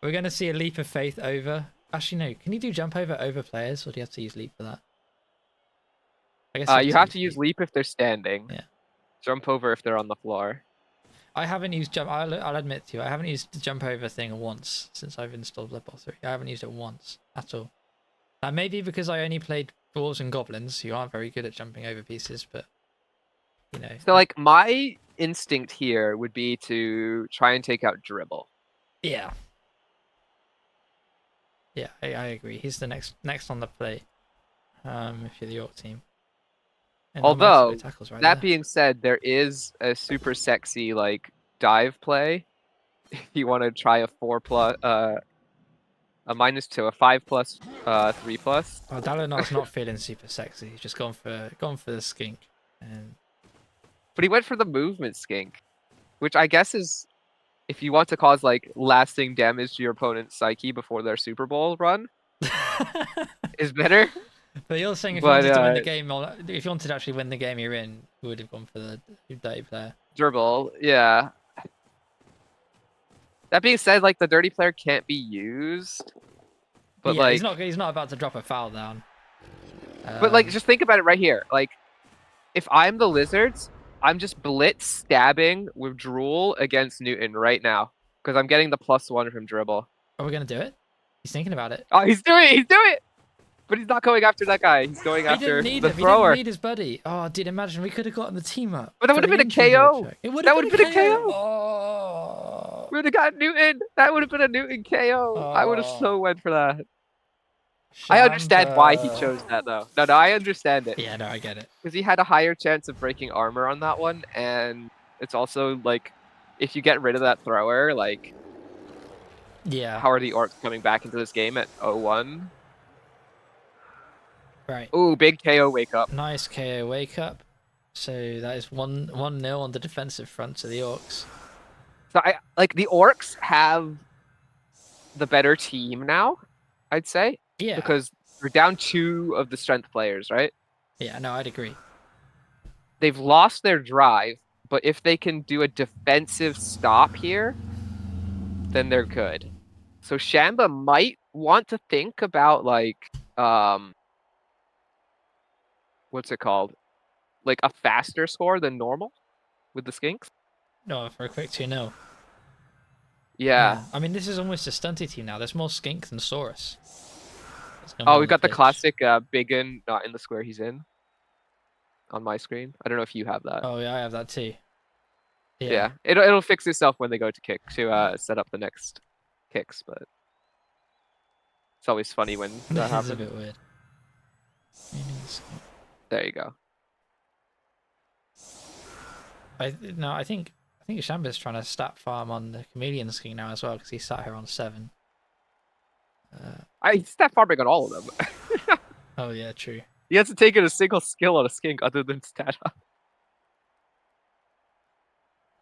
S1: we're gonna see a leap of faith over. Actually, no. Can you do jump over players, or do you have to use leap for that? I guess
S3: You have to use leap if they're standing.
S1: Yeah.
S3: Jump over if they're on the floor.
S1: I haven't used jump. I'll admit to you, I haven't used the jump over thing once since I've installed Blood Bowl 3. I haven't used it once at all. Now maybe because I only played dwarves and goblins, who aren't very good at jumping over pieces, but you know.
S3: So like my instinct here would be to try and take out Dribble.
S1: Yeah. Yeah, I agree. He's the next on the plate. If you're the York team. And
S3: Although,
S1: tackles right
S3: that
S1: there.
S3: being said, there is a super sexy like dive play. If you want to try a 4+, a -2, a 5+, 3+.
S1: Oh, Dalinar's not feeling super sexy. He's just gone for the skink. And
S3: But he went for the movement skink, which I guess is, if you want to cause like lasting damage to your opponent's psyche before their Super Bowl run, is better.
S1: But you're saying if you
S3: But
S1: wanted to win the game, or if you wanted to actually win the game you're in, you would have gone for the dirty player.
S3: Dribble, yeah. That being said, like the dirty player can't be used. But
S1: yeah,
S3: like
S1: he's not about to drop a foul down.
S3: But like just think about it right here. Like if I'm the Lizards, I'm just blitz stabbing with Drool against Newton right now. Because I'm getting the +1 from dribble.
S1: Are we gonna do it? He's thinking about it.
S3: Oh, he's doing it! But he's not going after that guy. He's going after the thrower.
S1: He didn't need his buddy. Oh, dude, imagine we could have gotten the team up.
S3: But that would have been a KO.
S1: It would
S3: That
S1: have
S3: would have been a KO.
S1: Oh.
S3: We would have got Newton. That would have been a Newton KO. I would have so went for that. I understand why he chose that though. No, I understand it.
S1: Yeah, no, I get it.
S3: Because he had a higher chance of breaking armor on that one, and it's also like, if you get rid of that thrower, like,
S1: yeah,
S3: how are the orcs coming back into this game at 0-1?
S1: Right.
S3: Ooh, big KO wake up.
S1: Nice KO wake up. So that is 1-0 on the defensive front to the orcs.
S3: So the orcs have the better team now, I'd say.
S1: Yeah.
S3: Because we're down 2 of the strength players, right?
S1: Yeah, no, I'd agree.
S3: They've lost their drive, but if they can do a defensive stop here, then they're good. So Shamba might want to think about like what's it called? Like a faster score than normal with the skinks?
S1: No, for a quick 2-0.
S3: Yeah.
S1: I mean, this is almost a stunty team now. There's more skink than Saurus.
S3: Oh, we got the classic Biggin not in the square he's in on my screen. I don't know if you have that.
S1: Oh, yeah, I have that too.
S3: Yeah. It'll fix itself when they go to kick to set up the next kicks, but it's always funny when that happens.
S1: It's a bit weird.
S3: There you go.
S1: I think Shamba's trying to stat farm on the chameleon skin now as well because he sat here on 7.
S3: I stat farming on all of them.
S1: Oh yeah, true.
S3: He hasn't taken a single skill on a skink other than stat up.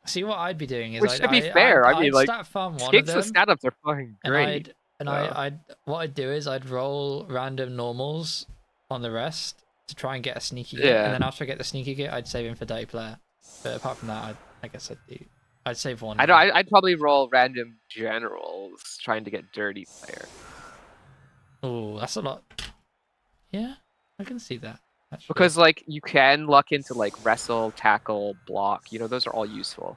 S1: See, what I'd be doing is,
S3: which to be fair, I mean, like
S1: stat farm one
S3: skinks
S1: of them,
S3: with stat ups are fucking great.
S1: What I'd do is I'd roll random normals on the rest to try and get a sneaky hit,
S3: Yeah.
S1: and then after I get the sneaky hit, I'd save him for dirty player. But apart from that, I guess I'd save one.
S3: I know. I'd probably roll random generals trying to get dirty player.
S1: Oh, that's a lot. Yeah, I can see that. Actually.
S3: Because like you can luck into like wrestle, tackle, block. You know, those are all useful.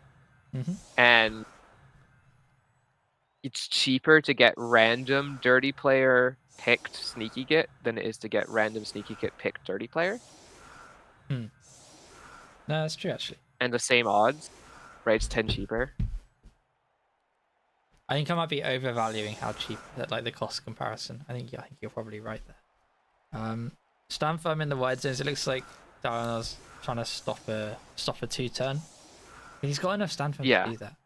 S3: And it's cheaper to get random dirty player picked sneaky git than it is to get random sneaky git picked dirty player.
S1: No, that's true actually.
S3: And the same odds, right? It's 10 cheaper.
S1: I think I might be overvaluing how cheap that, like, the cost comparison. I think you're probably right there. Stand firm in the wide zones. It looks like Darren's trying to stop a 2-turn. He's got enough stand firm to do that,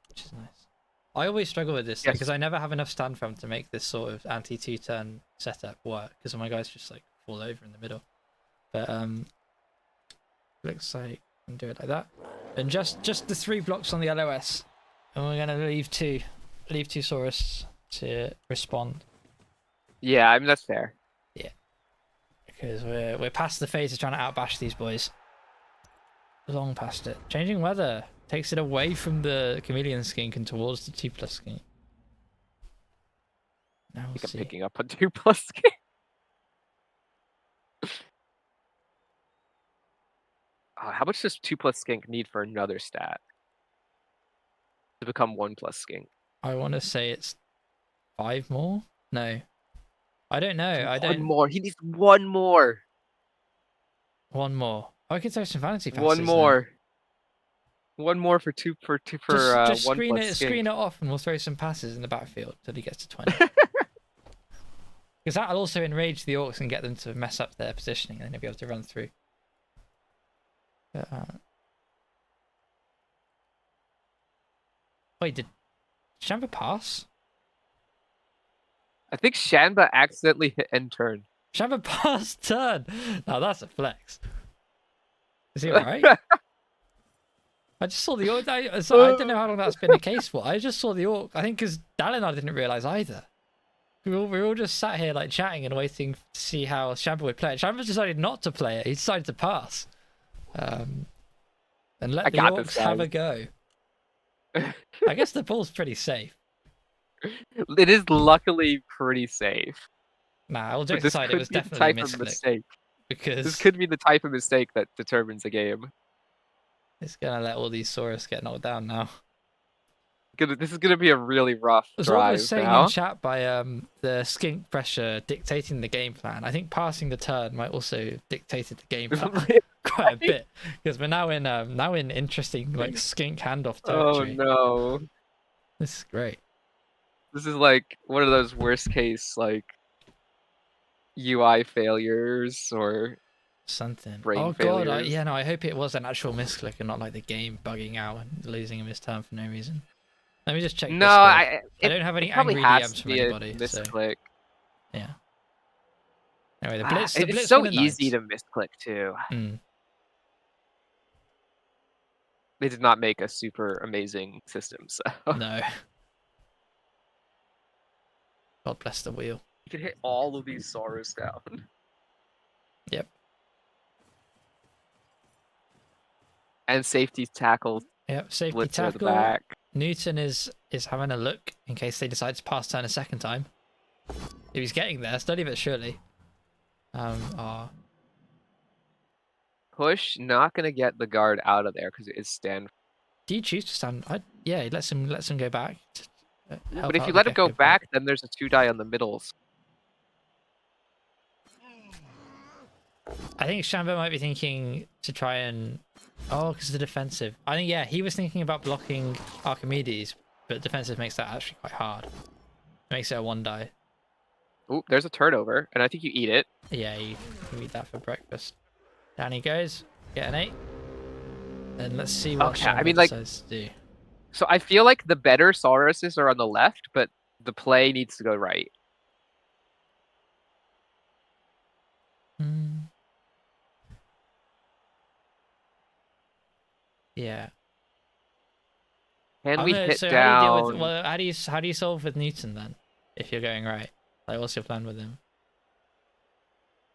S1: which is nice. I always struggle with this because I never have enough stand firm to make this sort of anti 2-turn setup work because my guys just like fall over in the middle. But looks like I can do it like that, and just the 3 blocks on the LOS. And we're gonna leave two Saurus to respond.
S3: Yeah, I mean that's fair.
S1: Yeah, because we're past the phase of trying to outbash these boys. Long past it. Changing weather takes it away from the chameleon skink and towards the 2+ skink. Now we'll see.
S3: I'm picking up a 2+ skink. How much does 2+ skink need for another stat to become 1+ skink?
S1: I want to say it's 5 more. No, I don't know. I don't.
S3: One more. He needs 1 more.
S1: 1 more. I could throw some fantasy passes.
S3: 1 more. Then. 1 more for just 1+ skink.
S1: Screen it off, and we'll throw some passes in the backfield till he gets to 20. Because that'll also enrage the orcs and get them to mess up their positioning, and then they'll be able to run through. Wait, did Shamba pass?
S3: I think Shanba accidentally hit end turn.
S1: Shamba passed turn. Now that's a flex. Is he alright? I just saw the orc. I don't know how long that's been the case for. I just saw the orc. I think because Dalinar didn't realize either. We all just sat here like chatting and waiting to see how Shamba would play it. Shamba decided not to play it. He decided to pass. And let the orcs have a go. I guess the ball's pretty safe.
S3: It is luckily pretty safe.
S1: Nah, all jokes aside, it was definitely a misclick. Because
S3: this could be the type of mistake that determines a game.
S1: It's gonna let all these Saurus get knocked down now.
S3: This is gonna be a really rough drive.
S1: As what I was saying in chat by the skink pressure dictating the game plan. I think passing the turn might also dictate the game plan quite a bit, because we're now in interesting like skink handoff territory.
S3: Oh no!
S1: This is great.
S3: This is like one of those worst case like UI failures or
S1: something.
S3: Brain
S1: god!
S3: failures.
S1: I hope it was an actual misclick and not like the game bugging out and losing a missed turn for no reason. Let me just check.
S3: No,
S1: I don't have any angry DMs from anybody.
S3: Misclick.
S1: So. Yeah. Anyway, the blitz.
S3: It's so easy to misclick too. They did not make a super amazing system, so.
S1: No. God bless the wheel.
S3: You can hit all of these Saurus down.
S1: Yep.
S3: And safety tackle.
S1: Yep, safety tackle. Back. Newton is having a look in case they decide to pass turn a second time. If he's getting there, slowly but surely.
S3: Push, not gonna get the guard out of there because it is stand.
S1: Do you choose to stand? Yeah, he lets him go back.
S3: But if you let him go back, then there's a 2-die on the middles.
S1: I think Shamba might be thinking to try and... Oh, because of the defensive. I think, yeah, he was thinking about blocking Archimedes, but defensive makes that actually quite hard. It makes it a 1-die.
S3: Ooh, there's a turnover, and I think you eat it.
S1: Yeah, you eat that for breakfast. Down he goes. Get an 8. And let's see what Shamba decides to do.
S3: So I feel like the better Sauruses are on the left, but the play needs to go right.
S1: Yeah.
S3: Can we hit down?
S1: How do you solve with Newton then? If you're going right, like what's your plan with him?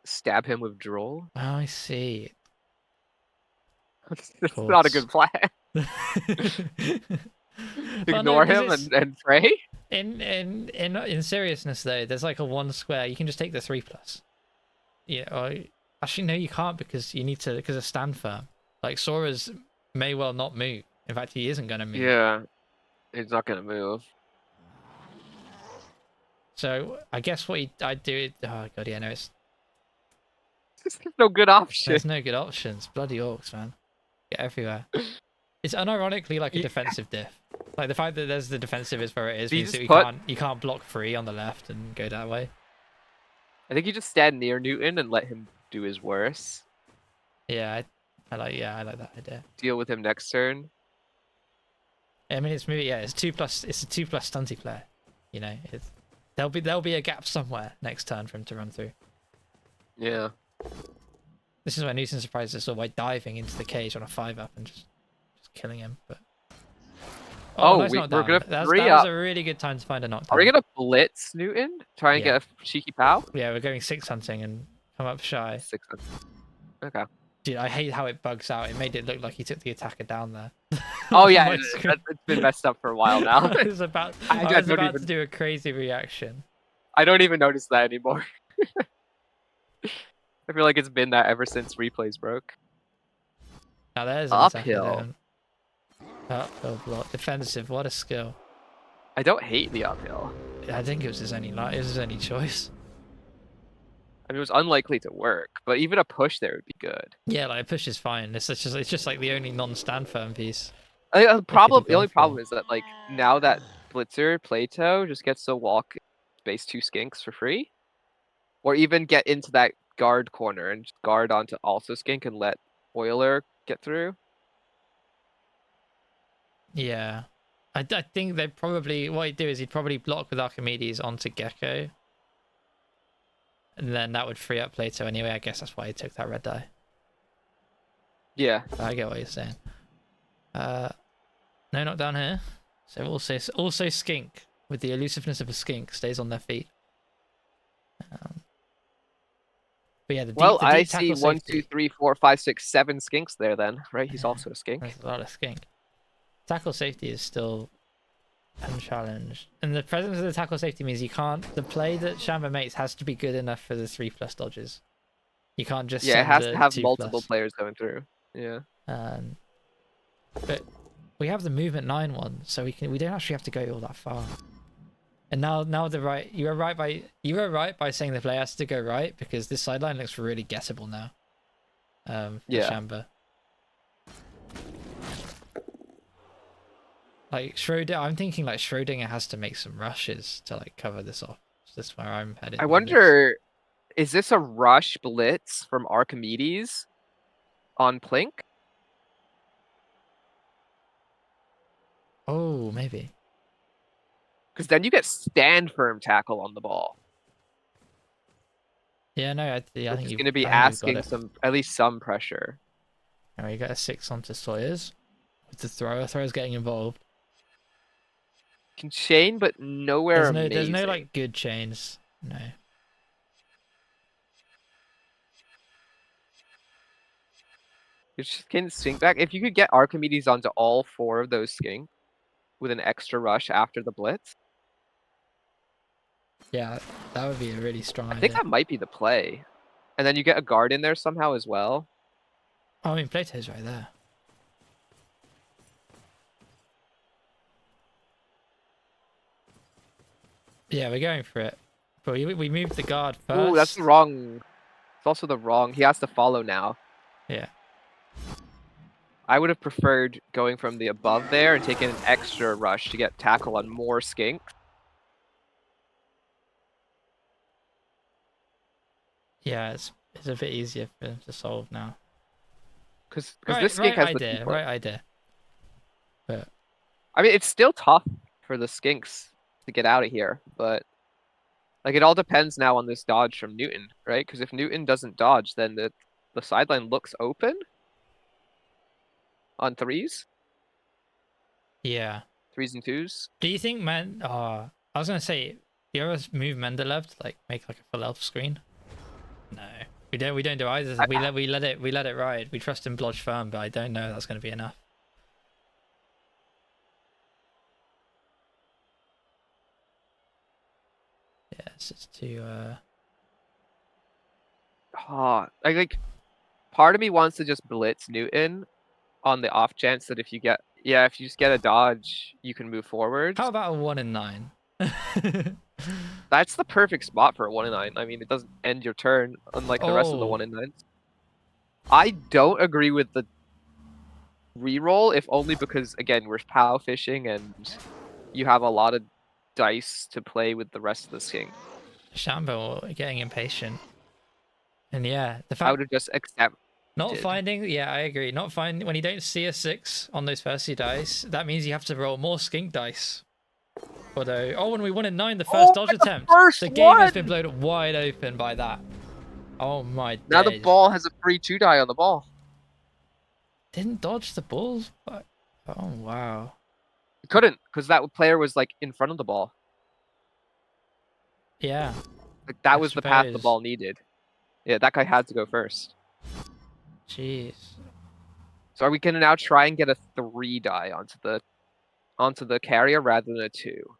S3: Stab him with Droll.
S1: Oh, I see.
S3: That's not a good plan. Ignore him and pray.
S1: In seriousness though, there's like a 1 square. You can just take the 3+. Yeah. Or, actually, no, you can't because you need to of stand firm. Like Sora's may well not move. In fact, he isn't going to move.
S3: Yeah, he's not going to move.
S1: So I guess what I'd do. Oh god, yeah, no, it's.
S3: There's no good option.
S1: There's no good options. Bloody orcs, man. Get everywhere. It's unironically like a defensive diff. Like the fact that there's the defensive is where it is means that you can't block free on the left and go that way.
S3: I think you just stand near Newton and let him do his worst.
S1: Yeah, I like that idea.
S3: Deal with him next turn.
S1: I mean, it's maybe it's 2+. It's a 2+ stunty player. You know, there'll be a gap somewhere next turn for him to run through.
S3: Yeah.
S1: This is where Newton surprised us all by diving into the cage on a 5-up and just killing him. But
S3: we're gonna
S1: that was a really good time to find a knockdown.
S3: Are we gonna blitz Newton? Try and get a cheeky pow?
S1: Yeah, we're going 6 hunting and come up shy.
S3: 6 hunting. Okay.
S1: Dude, I hate how it bugs out. It made it look like he took the attacker down there.
S3: Oh yeah, it's been messed up for a while now.
S1: I was about to do a crazy reaction.
S3: I don't even notice that anymore. I feel like it's been that ever since replays broke.
S1: Now there's an
S3: uphill.
S1: Uphill block. Defensive, what a skill.
S3: I don't hate the uphill.
S1: I think it was his only choice.
S3: I mean, it was unlikely to work, but even a push there would be good.
S1: Yeah, like a push is fine. It's just like the only non-stand firm piece.
S3: The only problem is that like now that Blitzer Plato just gets to walk base 2 skinks for free. Or even get into that guard corner and just guard onto also skink and let Oiler get through.
S1: Yeah. I think they probably, what he'd do is he'd probably block with Archimedes onto Gecko. And then that would free up Plato anyway. I guess that's why he took that red die.
S3: Yeah.
S1: I get what you're saying. No, not down here. So also skink with the elusiveness of a skink stays on their feet. But yeah, the
S3: I
S1: deep
S3: see
S1: tackle
S3: 1, 2,
S1: safety.
S3: 3, 4, 5, 6, 7 skinks there then, right? He's also a skink.
S1: There's a lot of skink. Tackle safety is still unchallenged. And the presence of the tackle safety means you can't, the play that Shamba makes has to be good enough for the 3+ dodges. You can't just
S3: Yeah, it
S1: send
S3: has
S1: the
S3: to have
S1: 2+.
S3: multiple players going through. Yeah.
S1: But we have the movement 9 one, so we don't actually have to go all that far. And now you were right by saying the play has to go right, because this sideline looks really gettable now. For Shamba. Like Schroeder, I'm thinking like Schrodinger has to make some rushes to like cover this off. That's where I'm headed.
S3: I wonder, is this a rush blitz from Archimedes on Plink?
S1: Oh, maybe.
S3: Because then you get stand firm tackle on the ball.
S1: Yeah, no, I think
S3: he's going to be
S1: I think you've got
S3: asking
S1: it.
S3: at least some pressure.
S1: Now we got a 6 onto Sawyers with the thrower. Thrower's getting involved.
S3: Can chain, but nowhere amazing.
S1: There's no like good chains. No.
S3: You just can skink back. If you could get Archimedes onto all 4 of those skink with an extra rush after the blitz.
S1: Yeah, that would be a really strong idea.
S3: I think that might be the play. And then you get a guard in there somehow as well.
S1: Oh, I mean, Plato's right there. Yeah, we're going for it. But we moved the guard first.
S3: Ooh, that's the wrong. It's also the wrong. He has to follow now.
S1: Yeah.
S3: I would have preferred going from the above there and taking an extra rush to get tackle on more skink.
S1: Yeah, it's a bit easier for them to solve now.
S3: Because this skink has the
S1: right idea. But
S3: I mean, it's still tough for the skinks to get out of here, but like it all depends now on this dodge from Newton, right? Because if Newton doesn't dodge, then the sideline looks open on 3s.
S1: Yeah.
S3: 3s and 2s.
S1: Do you think I was gonna say, do you ever move Mendeleev to like make like a full elf screen? No. We don't do either. We let it ride. We trust in Blodge firm, but I don't know if that's gonna be enough. Yeah, it's just too
S3: like part of me wants to just blitz Newton on the off chance that if you just get a dodge, you can move forward.
S1: How about a 1 in 9?
S3: That's the perfect spot for a 1 in 9. I mean, it doesn't end your turn, unlike the rest of the 1 in 9s. I don't agree with the reroll, if only because, again, we're POW fishing and you have a lot of dice to play with the rest of the skink.
S1: Shambo getting impatient. And yeah, the fact
S3: I would have just accepted.
S1: Not finding, yeah, I agree. Not finding, when you don't see a 6 on those first 2 dice, that means you have to roll more skink dice. Although, oh, when we 1 in 9, the first dodge attempt, the game has been blown wide open by that. Oh my days.
S3: Now the ball has a free 2 die on the ball.
S1: Didn't dodge the balls? But, oh, wow.
S3: Couldn't, because that player was like in front of the ball.
S1: Yeah.
S3: Like that was the path the ball needed. Yeah, that guy had to go first.
S1: Jeez.
S3: So are we gonna now try and get a 3 die onto the carrier rather than a 2?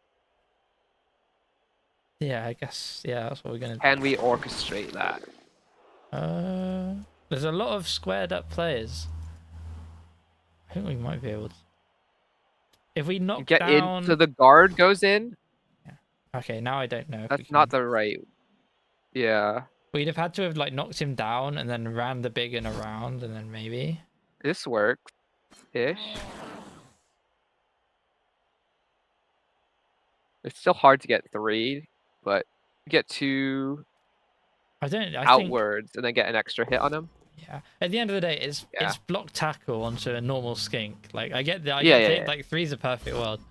S1: Yeah, I guess. Yeah, that's what we're gonna.
S3: Can we orchestrate that?
S1: There's a lot of squared up players. I think we might be able to. If we knock
S3: get
S1: down...
S3: in, so the guard goes in.
S1: Yeah. Okay, now I don't know.
S3: That's not the right. Yeah.
S1: We'd have had to have like knocked him down and then ran the big one around and then maybe.
S3: This works, ish. It's still hard to get 3, but you get 2.
S1: I think
S3: outwards and then get an extra hit on him.
S1: yeah. At the end of the day, it's
S3: Yeah.
S1: block tackle onto a normal skink. Like I get
S3: Yeah.
S1: like 3's a perfect world.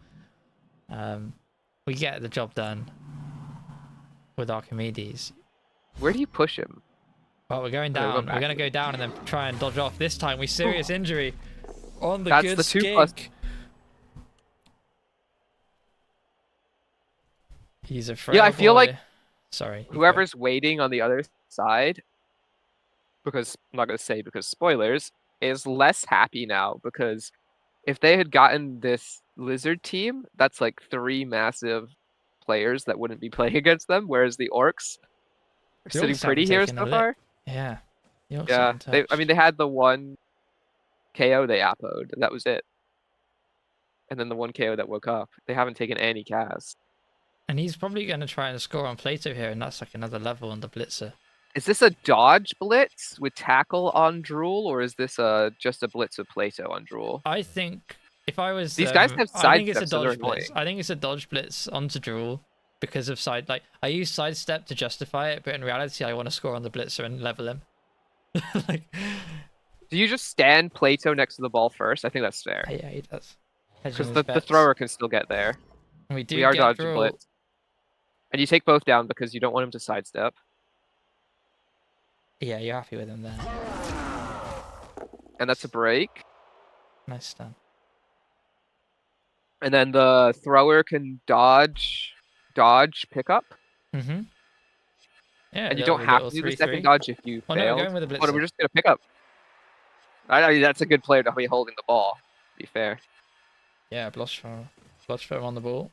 S1: We get the job done with Archimedes.
S3: Where do you push him?
S1: Well, we're going
S3: Okay, we're
S1: down.
S3: going
S1: We're gonna go
S3: backwards.
S1: down and then try and dodge off. This time we serious injury on the
S3: That's
S1: good
S3: the 2+.
S1: skink. He's a frail
S3: Yeah, I feel
S1: boy.
S3: like
S1: Sorry. you go.
S3: whoever's waiting on the other side, because I'm not gonna say because spoilers, is less happy now because if they had gotten this lizard team, that's like 3 massive players that wouldn't be playing against them, whereas the orcs are
S1: The
S3: sitting
S1: Orcs haven't
S3: pretty here
S1: taken a
S3: so
S1: lick.
S3: far.
S1: Yeah. The Orcs
S3: Yeah,
S1: haven't touched.
S3: I mean they had the one KO they appoed, and that was it. And then the one KO that woke up. They haven't taken any cast.
S1: And he's probably going to try and score on Plato here, and that's like another level on the Blitzer.
S3: Is this a dodge blitz with tackle on Drool, or is this just a blitz with Plato on Drool?
S1: I think if I was
S3: These guys have
S1: I think it's a
S3: sidesteps, so they're
S1: dodge blitz.
S3: annoying.
S1: I think it's a dodge blitz onto Drool because of like I use sidestep to justify it, but in reality I want to score on the Blitzer and level him. Like
S3: Do you just stand Plato next to the ball first? I think that's fair.
S1: yeah, he does.
S3: Because the thrower can still get there.
S1: And we do
S3: We are
S1: get
S3: dodging
S1: Drool.
S3: blitz. And you take both down because you don't want him to sidestep.
S1: Yeah, you're happy with him there.
S3: And that's a break.
S1: Nice stun.
S3: And then the thrower can dodge pickup.
S1: Mm-hmm. Yeah,
S3: And you don't have to do the second dodge if you
S1: Oh no,
S3: failed.
S1: we're going with the
S3: Oh, no,
S1: Blitzer.
S3: we're just gonna pick up. I mean, that's a good player to be holding the ball. To be fair.
S1: Yeah, Blotchfire on the ball.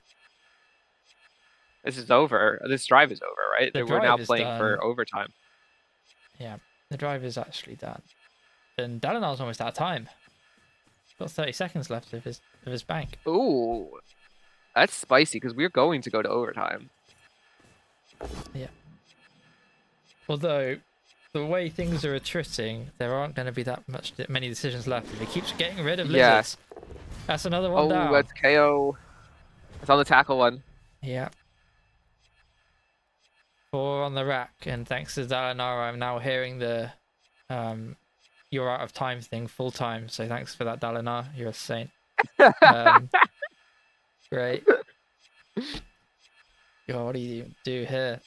S3: This is over. This drive is over, right?
S1: The
S3: We're now
S1: drive is
S3: playing
S1: done.
S3: for overtime.
S1: Yeah, the drive is actually done. And Dalinar's almost out of time. Got 30 seconds left of his bank.
S3: Ooh, that's spicy because we're going to go to overtime.
S1: Yeah. Although, the way things are attriting, there aren't going to be many decisions left. If he keeps getting rid of
S3: Yeah.
S1: lizards, that's another one
S3: Oh,
S1: down.
S3: that's KO. It's on the tackle one.
S1: Yeah. 4 on the rack, and thanks to Dalinar, I'm now hearing the you're out of time thing full time. So thanks for that, Dalinar. You're a saint. Great. Yo, what do you do here?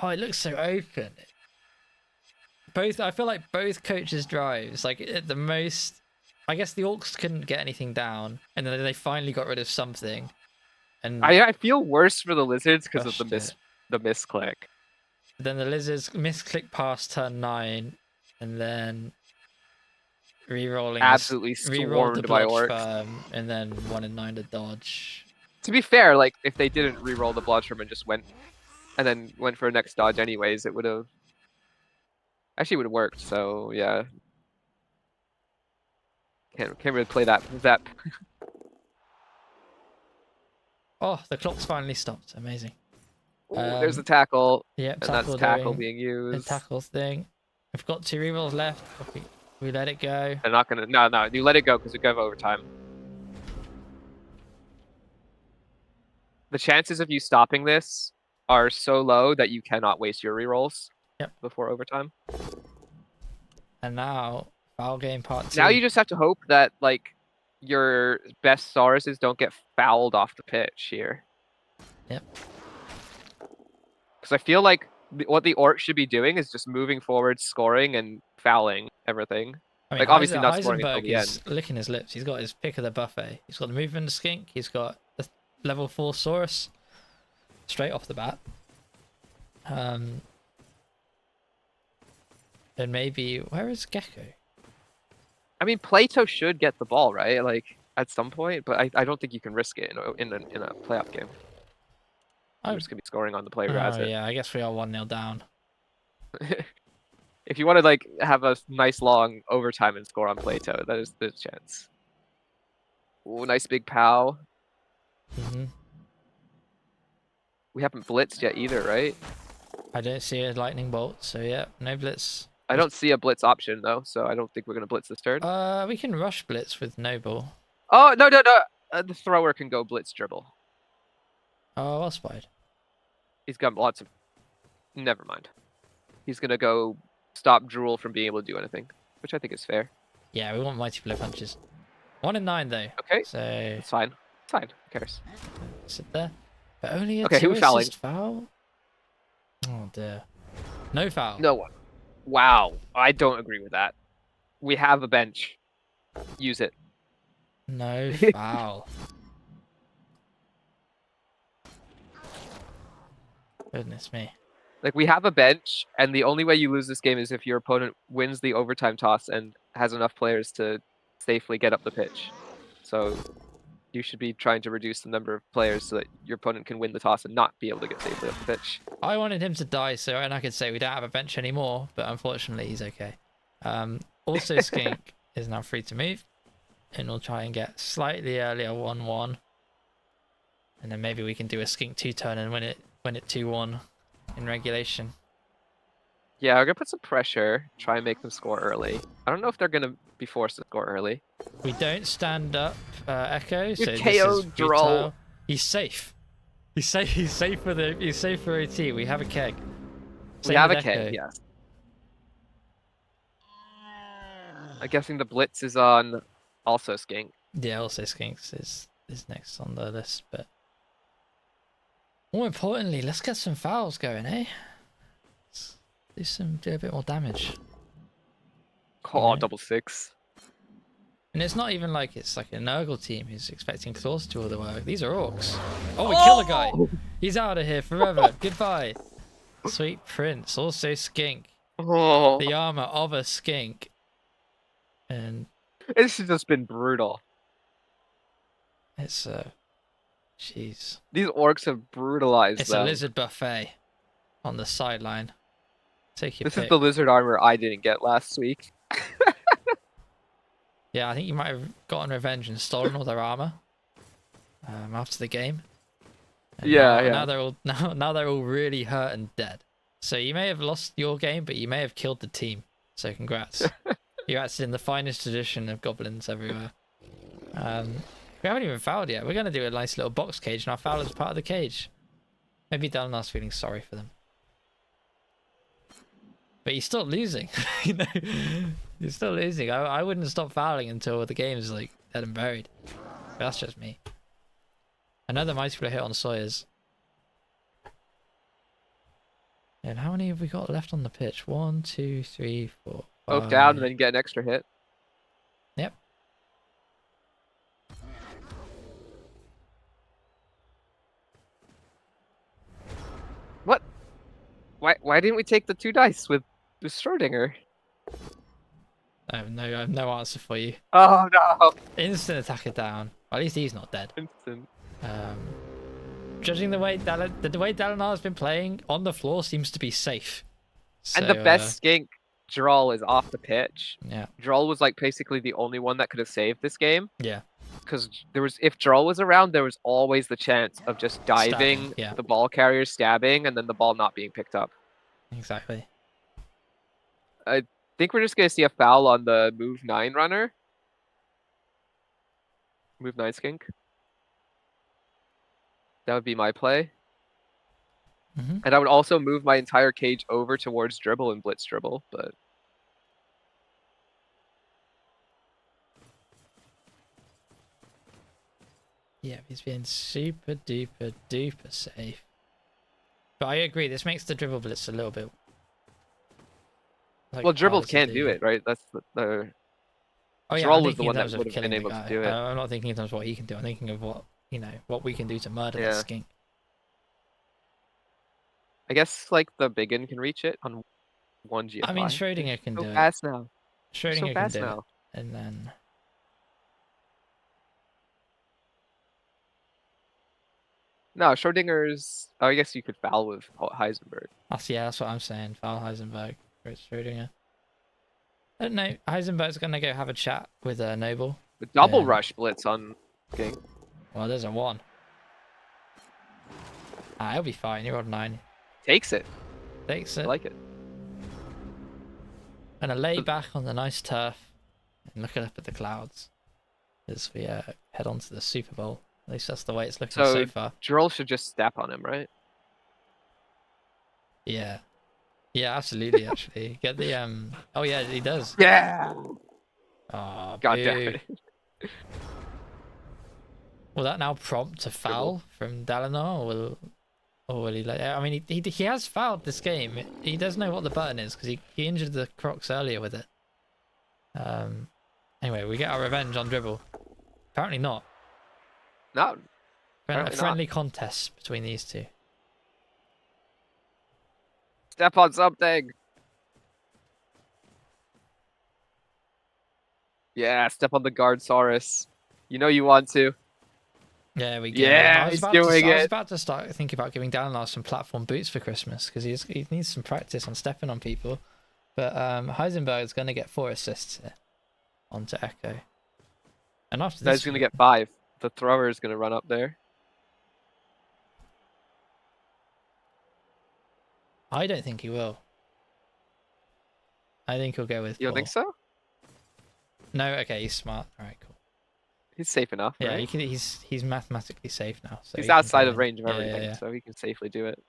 S1: Oh, it looks so open. I feel like both coaches' drives, like at the most, I guess the Orcs couldn't get anything down, and then they finally got rid of something. And
S3: I feel worse for the lizards because of
S1: Crushed
S3: the misclick.
S1: then the lizards misclick past turn 9, and then re-rolling
S3: Absolutely
S1: re-rolled the
S3: swarmed by
S1: Blotch
S3: orcs.
S1: Firm, and then 1 in 9 to dodge.
S3: To be fair, like if they didn't re-roll the Bloodshroom and just went for a next dodge anyways, it would have actually worked. So yeah, can't really play that.
S1: Oh, the clock's finally stopped. Amazing.
S3: Ooh, there's the tackle.
S1: Yeah,
S3: And that's tackle being
S1: the
S3: used.
S1: tackle thing. We've got 2 rerolls left. We let it go.
S3: They're not gonna. No, you let it go because we go overtime. The chances of you stopping this are so low that you cannot waste your rerolls.
S1: Yep.
S3: Before overtime.
S1: And now, foul game part 2.
S3: Now you just have to hope that like your best Sauruses don't get fouled off the pitch here.
S1: Yep.
S3: Because I feel like what the Orc should be doing is just moving forward, scoring, and fouling everything.
S1: I mean,
S3: like, obviously not scoring until
S1: Heisenberg
S3: the
S1: is licking his lips. He's got his pick of the buffet. He's got the movement skink. He's got the level 4 Saurus straight off the bat. And maybe where is Gecko?
S3: I mean, Plato should get the ball, right? Like, at some point, but I don't think you can risk it in a playoff game. I'm just going to be scoring on the player who has it.
S1: Yeah, I guess we are 1-0 down.
S3: If you want to, like, have a nice long overtime and score on Plato, there's a chance. Ooh, nice big pow.
S1: Mm-hmm.
S3: We haven't blitzed yet either, right?
S1: I don't see a lightning bolt, so yeah, no blitz.
S3: I don't see a blitz option, though, so I don't think we're going to blitz this turn.
S1: We can rush blitz with Noble.
S3: Oh, no. The thrower can go blitz dribble.
S1: Oh, well spotted.
S3: He's got lots of. Never mind. He's gonna go stop Drool from being able to do anything, which I think is fair.
S1: Yeah, we want mighty blow punches. 1 in 9 though.
S3: Okay,
S1: So
S3: it's fine. It's fine. Who cares?
S1: sit there. But only a
S3: Okay,
S1: 2
S3: who's fouling?
S1: assist foul? Oh dear. No foul.
S3: No one. Wow, I don't agree with that. We have a bench. Use it.
S1: No foul. Goodness me.
S3: Like, we have a bench, and the only way you lose this game is if your opponent wins the overtime toss and has enough players to safely get up the pitch. So you should be trying to reduce the number of players so that your opponent can win the toss and not be able to get safely up the pitch.
S1: I wanted him to die, so and I could say we don't have a bench anymore, but unfortunately he's okay. Also, Skink is now free to move, and we'll try and get slightly earlier 1-1, and then maybe we can do a Skink 2-turn and win it 2-1 in regulation.
S3: Yeah, we're gonna put some pressure, try and make them score early. I don't know if they're gonna be forced to score early.
S1: We don't stand up Echo, so this
S3: KO'd
S1: is
S3: Droll.
S1: futile. He's safe. He's safe. He's safe for OT. We have a keg.
S3: We
S1: Same
S3: have
S1: with
S3: a
S1: Echo.
S3: keg, yes. I'm guessing the blitz is on also Skink.
S1: Yeah, also Skinks is next on the list, but more importantly, let's get some fouls going, eh? Let's do a bit more damage.
S3: Oh,
S1: Yeah.
S3: double six.
S1: And it's not even like it's like a Nurgle team who's expecting Claws to do all the work. These are orcs. Oh, we kill a guy. He's out of here forever. Goodbye. Sweet Prince. Also Skink.
S3: Oh,
S1: The armor of a skink. And
S3: it's just been brutal.
S1: it's jeez.
S3: These orcs have brutalized
S1: It's
S3: them.
S1: a lizard buffet on the sideline. Take your
S3: This
S1: pick.
S3: is the lizard armor I didn't get last week.
S1: Yeah, I think you might have gotten revenge and stolen all their armor after the game. And
S3: Yeah,
S1: now,
S3: yeah.
S1: Now they're all now they're all really hurt and dead. So you may have lost your game, but you may have killed the team. So congrats. You're actually in the finest tradition of goblins everywhere. We haven't even fouled yet. We're gonna do a nice little box cage, and our foul is part of the cage. Maybe Dalinar's feeling sorry for them. But he's still losing. You know, he's still losing. I wouldn't stop fouling until the game is like dead and buried. But that's just me. Another mighty blow hit on Sawyers. And how many have we got left on the pitch? 1, 2, 3, 4, 5.
S3: Poke down and then you get an extra hit.
S1: Yep.
S3: What? Why didn't we take the 2 dice with Schrodinger?
S1: I have no answer for you.
S3: Oh no!
S1: Instant attacker down. At least he's not dead.
S3: Instant.
S1: Judging the way Dalinar's been playing, on the floor seems to be safe.
S3: And the
S1: So,
S3: best skink, Droll, is off the pitch.
S1: Yeah.
S3: Droll was like basically the only one that could have saved this game.
S1: Yeah.
S3: Because if Droll was around, there was always the chance of just diving,
S1: Stabbing, yeah.
S3: the ball carrier stabbing, and then the ball not being picked up.
S1: Exactly.
S3: I think we're just gonna see a foul on the move 9 runner. Move 9 skink. That would be my play.
S1: Mhm.
S3: And I would also move my entire cage over towards dribble and blitz dribble, but
S1: Yeah, he's being super duper duper safe. But I agree, this makes the dribble blitz a little bit. Like,
S3: well, dribbles
S1: harder to
S3: can't do it, right? That's the
S1: Oh yeah,
S3: Droll
S1: I'm
S3: was the
S1: thinking in
S3: one that
S1: terms of
S3: would have been
S1: killing the
S3: able to
S1: guy.
S3: do it.
S1: I'm not thinking in terms of what he can do. I'm thinking of what we can do to murder
S3: Yeah.
S1: that skink.
S3: I guess like the biggin can reach it on 1 GFI.
S1: I mean, Schrodinger can
S3: so
S1: do it.
S3: fast now.
S1: Schrodinger
S3: so
S1: can
S3: fast
S1: do
S3: now.
S1: it. And then
S3: No, Schrodinger's. Oh, I guess you could foul with Heisenberg.
S1: that's what I'm saying. Foul Heisenberg for Schrodinger. I don't know. Heisenberg's gonna go have a chat with Noble.
S3: The double
S1: Yeah.
S3: rush blitz on King.
S1: Well, there's a 1. He'll be fine. You're on 9.
S3: Takes it.
S1: Takes
S3: I
S1: it.
S3: like it.
S1: Gonna lay back on the nice turf and looking up at the clouds as we head on to the Super Bowl. At least that's the way it's looking so far.
S3: Droll should just step on him, right?
S1: Yeah. Yeah, absolutely, actually. Get the, Oh, yeah, he does.
S3: Yeah!
S1: Oh,
S3: God damn it.
S1: Will that now prompt a foul from Dalinar, or will he let... I mean, he has fouled this game. He does know what the button is, because he injured the Crocs earlier with it. Anyway, we get our revenge on Dribble. Apparently not.
S3: No.
S1: A friendly contest between these two.
S3: Step on something. Yeah, step on the Guardsaurus. You know you want to.
S1: There we go.
S3: Yeah,
S1: I was about to start thinking about giving Dalinar some platform boots for Christmas, because he needs some practice on stepping on people. But Heisenberg is going to get 4 assists here onto Echo. And after this...
S3: He's going to get 5. The thrower is going to run up there.
S1: I don't think he will. I think he'll go with 4.
S3: You don't think so?
S1: No, okay, he's smart. All right, cool.
S3: He's safe enough,
S1: Yeah,
S3: right?
S1: he's mathematically safe now. So
S3: he's outside of range of everything, so he can safely do it.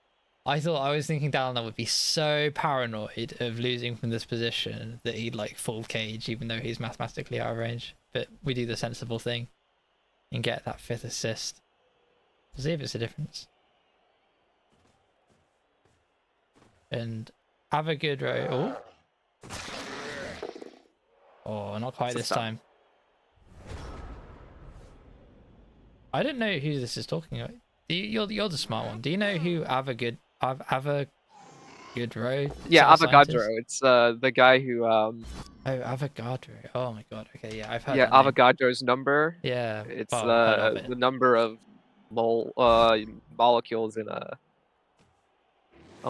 S1: I was thinking Dalinar would be so paranoid of losing from this position that he'd like full cage, even though he's mathematically out of range. But we do the sensible thing and get that 5th assist. See if it's a difference. And have a good row. Oh, not quite this time. I don't know who this is talking about. You're the smart one. Do you know who Avogadro?
S3: Yeah, Avogadro. It's the guy who.
S1: Oh, Avogadro. Oh my god. Okay, yeah, I've heard.
S3: Yeah, Avogadro's number.
S1: Yeah,
S3: it's the number of molecules in a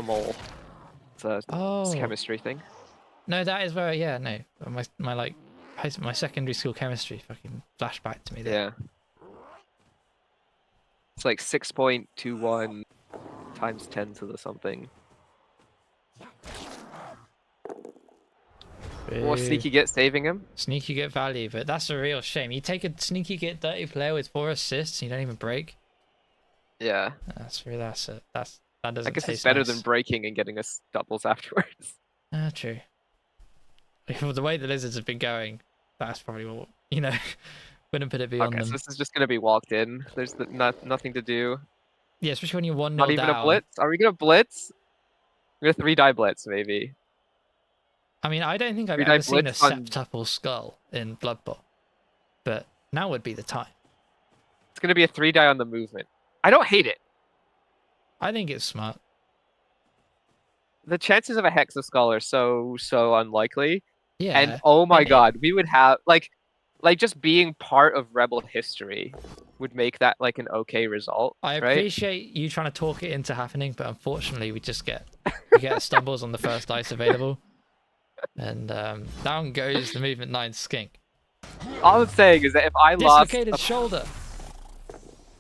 S3: mole. It's a chemistry thing.
S1: No, that is where. Yeah, no, my secondary school chemistry fucking flashback to me there.
S3: Yeah. It's like 6.21 times 10 to the something. More sneaky git saving him.
S1: Sneaky git value, but that's a real shame. You take a sneaky git dirty player with 4 assists and you don't even break.
S3: Yeah.
S1: That doesn't.
S3: I guess
S1: taste
S3: it's better
S1: nice.
S3: than breaking and getting us doubles afterwards.
S1: True. The way the lizards have been going, that's probably what wouldn't put it beyond them.
S3: So this is just gonna be walked in. There's nothing to do.
S1: Yeah, especially when you're 1-0
S3: Not even a blitz. Are we gonna blitz? We're gonna 3-die blitz maybe.
S1: I mean, I don't think I've ever seen a septuple skull in Blood Bowl, but now would be the time.
S3: It's gonna be a 3-die on the movement. I don't hate it.
S1: I think it's smart.
S3: The chances of a Hexaskull are so unlikely.
S1: Yeah.
S3: And oh my god, we would have like just being part of Rebbl history would make that like an okay result.
S1: I
S3: right?
S1: appreciate you trying to talk it into happening, but unfortunately we get stumbles on the first dice available. And down goes the movement 9 skink.
S3: All I'm saying is that if I lost
S1: shoulder.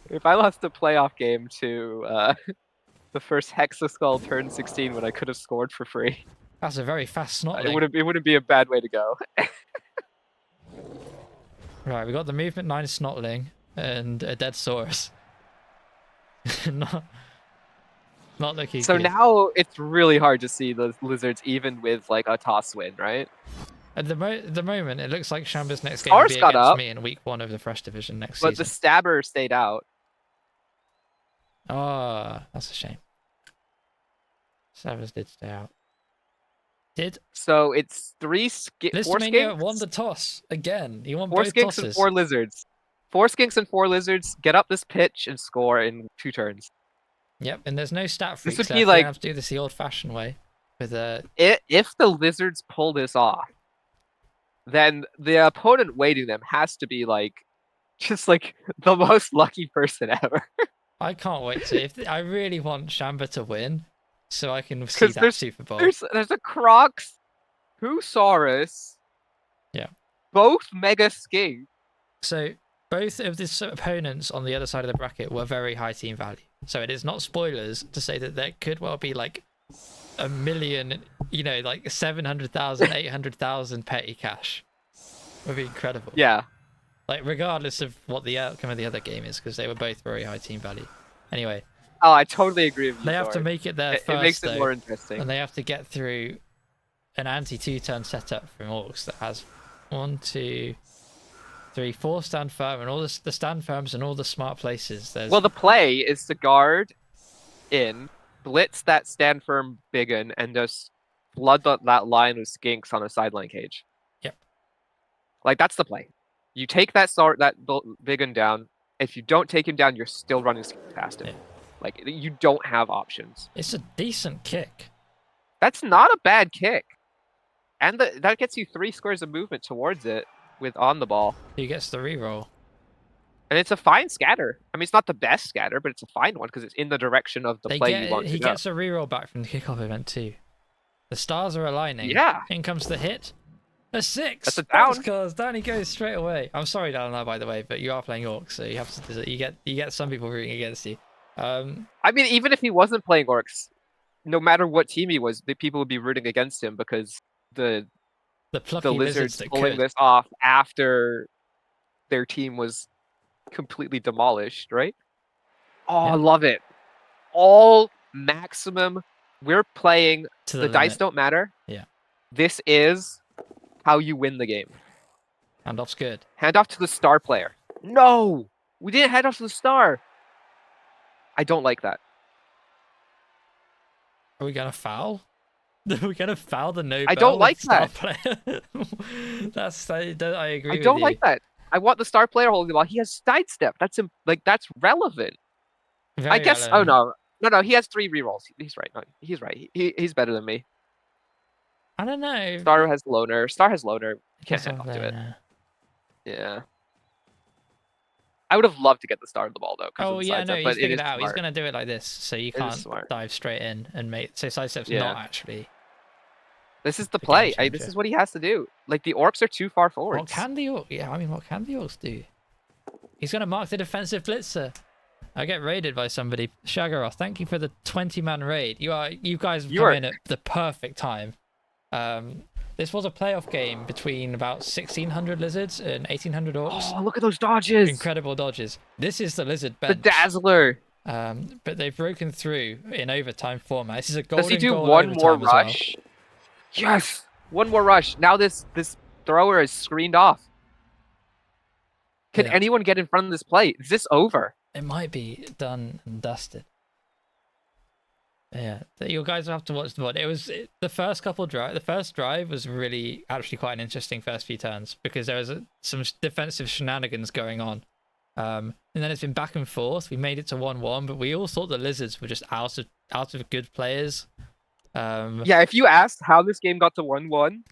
S3: If I lost a playoff game to the first Hexaskull turn 16 when I could have scored for free.
S1: That's a very fast snotling.
S3: It wouldn't be a bad way to go.
S1: Right, we got the movement 9 snotling and a dead Saurus. not looking
S3: so
S1: good.
S3: Now it's really hard to see the lizards even with like a toss win, right?
S1: At the moment, it looks like Shamba's next game will be against me in week 1 of the Fresh Division next season.
S3: But the Stabber stayed out.
S1: Oh, that's a shame. Stabbers did stay out.
S3: So it's 4 skinks.
S1: Liztomania won the toss again. He won
S3: 4
S1: both
S3: skinks
S1: tosses.
S3: and 4 lizards. 4 skinks and 4 lizards get up this pitch and score in 2 turns.
S1: Yep, and there's no stat freaks
S3: This would
S1: left.
S3: be like,
S1: we have to do this the old-fashioned way. With
S3: if the lizards pull this off, then the opponent waiting them has to be like, just like the most lucky person ever.
S1: I can't wait to. I really want Shamba to win, so I can see that Super Bowl.
S3: There's a Crocs, 2 Saurus,
S1: yeah,
S3: both Mega Skink.
S1: So both of the opponents on the other side of the bracket were very high team value. So it is not spoilers to say that there could well be like 1 million, like 700,000, 800,000 petty cash. Would be incredible.
S3: Yeah.
S1: Like, regardless of what the outcome of the other game is, because they were both very high team value. Anyway,
S3: Oh, I totally agree with you.
S1: they have to
S3: Thor.
S1: make it there
S3: It
S1: first,
S3: makes it
S1: though,
S3: more interesting.
S1: and they have to get through an anti-2-turn setup from Orcs that has 1, 2, 3, 4 stand firm, and all the stand firms and all the smart places. There's
S3: Well, the play is to guard in, blitz that stand firm biggin, and just flood that line with skinks on a sideline cage.
S1: Yep.
S3: Like, that's the play. You take that biggin down. If you don't take him down, you're still running skinks past him.
S1: Yeah.
S3: Like, you don't have options.
S1: It's a decent kick.
S3: That's not a bad kick. And that gets you 3 squares of movement towards it with on the ball.
S1: Who gets the reroll?
S3: And it's a fine scatter. I mean, it's not the best scatter, but it's a fine one because it's in the direction of the play you want to
S1: He
S3: go.
S1: gets a reroll back from the kickoff event too. The stars are aligning.
S3: Yeah.
S1: In comes the hit. A 6.
S3: That's a down.
S1: Because down he goes straight away. I'm sorry, Dallin, by the way, but you are playing Orcs, so you have to. You get some people rooting against you.
S3: I mean, even if he wasn't playing Orcs, no matter what team he was, the people would be rooting against him because the
S1: plucky
S3: Lizards
S1: that
S3: pulling
S1: could.
S3: this off after their team was completely demolished, right? Oh,
S1: Yeah.
S3: I love it. All maximum. We're playing.
S1: To
S3: The dice don't matter.
S1: Yeah.
S3: This is how you win the game.
S1: Handoff's good.
S3: Hand off to the star player. No! We didn't hand off to the star. I don't like that.
S1: Are we gonna foul? Are we gonna foul the no?
S3: I don't like
S1: star
S3: that.
S1: Player? I agree.
S3: I
S1: with
S3: don't
S1: you.
S3: like that. I want the star player holding the ball. He has sidestep. That's that's relevant.
S1: Very
S3: I guess.
S1: relevant.
S3: Oh no. He has 3 rerolls. He's right. No, he's right. He's better than me.
S1: I don't know.
S3: Star has loner. Can't
S1: Guess
S3: hand
S1: I'm
S3: off to
S1: there
S3: it.
S1: now.
S3: Yeah. I would have loved to get the star of the ball though.
S1: Oh
S3: of the
S1: yeah,
S3: sidestep,
S1: no,
S3: but
S1: he's
S3: it
S1: figured
S3: is
S1: it out. He's
S3: smart.
S1: gonna do it like this, so you
S3: It is
S1: can't
S3: smart.
S1: dive straight in and make. So sidestep's
S3: Yeah.
S1: not actually.
S3: This is the
S1: the
S3: play.
S1: game
S3: This
S1: changer.
S3: is what he has to do. Like the orcs are too far forward.
S1: What can the Orcs? Yeah, I mean, what can the Orcs do? He's gonna mark the defensive blitzer. I get raided by somebody. Shagaroth, thank you for the 20-man raid. You guys have come in at the perfect time. This was a playoff game between about 1,600 lizards and 1,800 orcs.
S3: Oh, look at those dodges!
S1: Incredible dodges. This is the lizard
S3: The
S1: bench.
S3: dazzler.
S1: But they've broken through in overtime format. This is a golden
S3: Does he do
S1: goal
S3: one more
S1: overtime as well.
S3: rush? Yes, one more rush. Now this thrower is screened off. Can
S1: Yeah.
S3: anyone get in front of this play? Is this over?
S1: It might be done and dusted. Yeah, you guys will have to watch the VOD. The first the first drive was really actually quite an interesting first few turns because there was some defensive shenanigans going on. And then it's been back and forth. We made it to 1-1, but we all thought the Lizards were just out of good players.
S3: Yeah, if you asked how this game got to 1-1,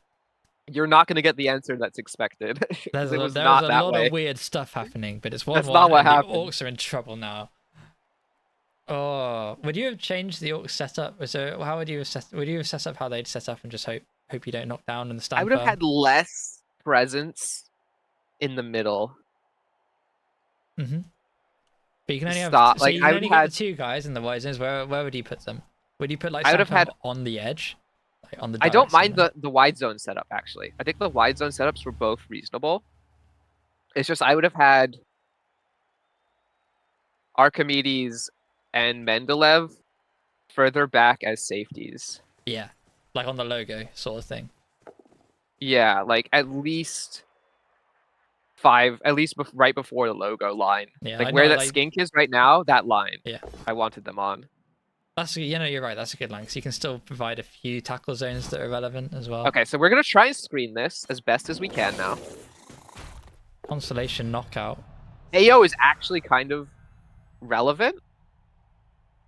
S3: you're not going to get the answer that's expected.
S1: There was a
S3: not that
S1: lot
S3: way.
S1: of weird stuff happening, but it's 1-1.
S3: That's not what
S1: and
S3: happened.
S1: The Orcs are in trouble now. Oh, would you have changed the Orcs setup? So how would you have set up how they'd set up and just hope you don't knock down in the stand?
S3: I would have had less presence in the middle.
S1: Mm-hmm. But you can only have
S3: Stop.
S1: so
S3: Like,
S1: you can
S3: I
S1: only
S3: would
S1: get
S3: have
S1: the 2 guys in the wide zones. Where would you put them? Would you put like
S3: I would have
S1: Sandfirm
S3: had-
S1: on the edge? Like on the
S3: I don't
S1: direct
S3: mind
S1: center?
S3: the wide zone setup, actually. I think the wide zone setups were both reasonable. It's just I would have had Archimedes and Mendeleev further back as safeties.
S1: Yeah, like on the logo sort of thing.
S3: Yeah, like at least 5, right before the logo line.
S1: Yeah,
S3: Like
S1: I
S3: where
S1: know,
S3: that
S1: like-
S3: skink is right now, that line.
S1: Yeah.
S3: I wanted them on.
S1: You're right. That's a good line because you can still provide a few tackle zones that are relevant as well.
S3: Okay, so we're gonna try and screen this as best as we can now.
S1: Constellation knockout.
S3: AO is actually kind of relevant.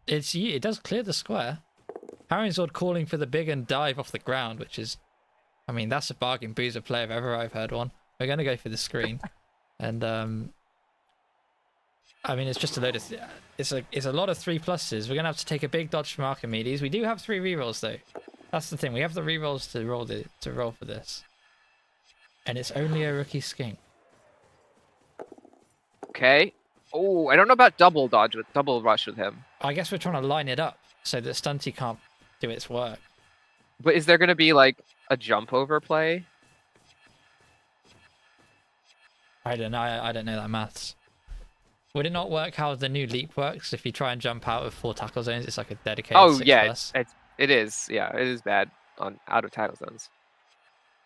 S1: It does clear the square. Harringzord calling for the big and dive off the ground, which is, I mean, that's a bargain boozer play if ever I've heard one. We're gonna go for the screen, and I mean it's just a load of it's a lot of 3+s. We're gonna have to take a big dodge from Archimedes. We do have 3 rerolls though. That's the thing. We have the rerolls to roll for this, and it's only a rookie skink.
S3: Okay. Oh, I don't know about double rush with him.
S1: I guess we're trying to line it up so that Stunty can't do its work.
S3: But is there gonna be like a jump over play?
S1: I don't know. I don't know that maths. Would it not work how the new leap works? If you try and jump out of 4 tackle zones, it's like a dedicated
S3: Oh
S1: 6
S3: yeah,
S1: plus.
S3: it is. Yeah, it is bad on out of tackle zones.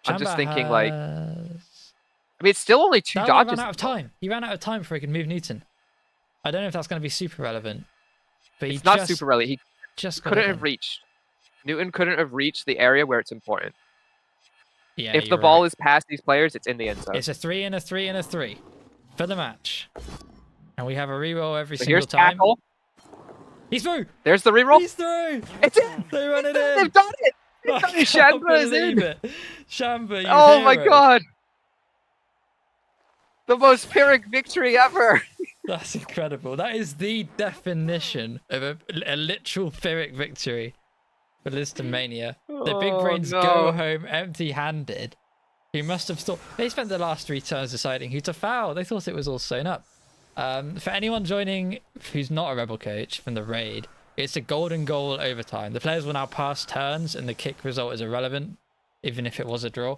S3: I'm just
S1: Chamba
S3: thinking like,
S1: has...
S3: I mean, it's still only 2
S1: Dalmar
S3: dodges.
S1: ran out of time. He ran out of time before he could move Newton. I don't know if that's going to be super relevant, but
S3: It's not super relevant. He
S1: just got
S3: couldn't
S1: it
S3: have
S1: in.
S3: reached. Newton couldn't have reached the area where it's important.
S1: Yeah,
S3: If the
S1: you're
S3: ball
S1: right.
S3: is past these players, it's in the end zone.
S1: It's a 3 and a 3 and a 3 for the match, and we have a reroll every
S3: So
S1: single
S3: here's
S1: time.
S3: tackle.
S1: He's through.
S3: There's the reroll.
S1: He's through.
S3: It's in.
S1: They run it in.
S3: They've done it.
S1: I can't
S3: Shamba is
S1: believe
S3: in.
S1: it. Shamba, you
S3: Oh my
S1: hero.
S3: god. The most Pyrrhic victory ever.
S1: That's incredible. That is the definition of a literal Pyrrhic victory for Liztomania. The big
S3: Oh,
S1: brains
S3: no.
S1: go home empty-handed. He must have thought... They spent the last 3 turns deciding who to foul. They thought it was all sewn up. For anyone joining who's not a Rebbl coach from the raid, it's a golden goal overtime. The players will now pass turns and the kick result is irrelevant, even if it was a draw.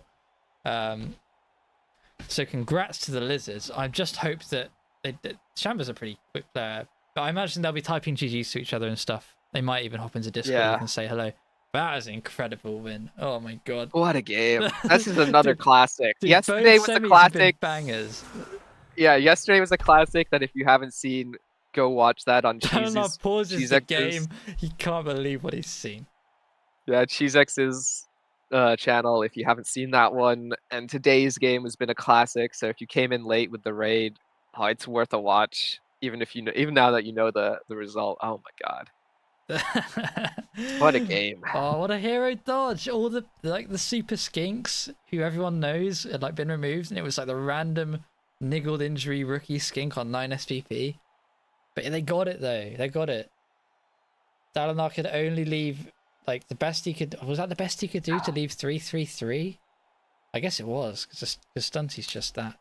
S1: So congrats to the Lizards. I just hope that Shamba's a pretty quick player, but I imagine they'll be typing GGs to each other and stuff. They might even hop into Discord and say hello. That is an incredible win. Oh my god.
S3: What a game. This is another
S1: Dude,
S3: classic.
S1: Dude,
S3: Yesterday
S1: both
S3: was a
S1: semis have been
S3: classic.
S1: bangers.
S3: Yeah, yesterday was a classic that if you haven't seen, go watch that on
S1: Talonov pauses
S3: Cheese
S1: the
S3: X's.
S1: game. He can't believe what he's seen.
S3: Yeah, CheeseX's channel if you haven't seen that one. And today's game has been a classic. So if you came in late with the raid, it's worth a watch. Even if you know, even now that you know the result. Oh my god. What a game.
S1: Oh, what a hero dodge. All the super skinks who everyone knows had been removed, and it was like the random niggled injury rookie skink on 9 SPP. But they got it though. They got it. Dalinar could only leave the best he could. Was that the best he could do to leave 3-3-3? I guess it was because Stunty's just that.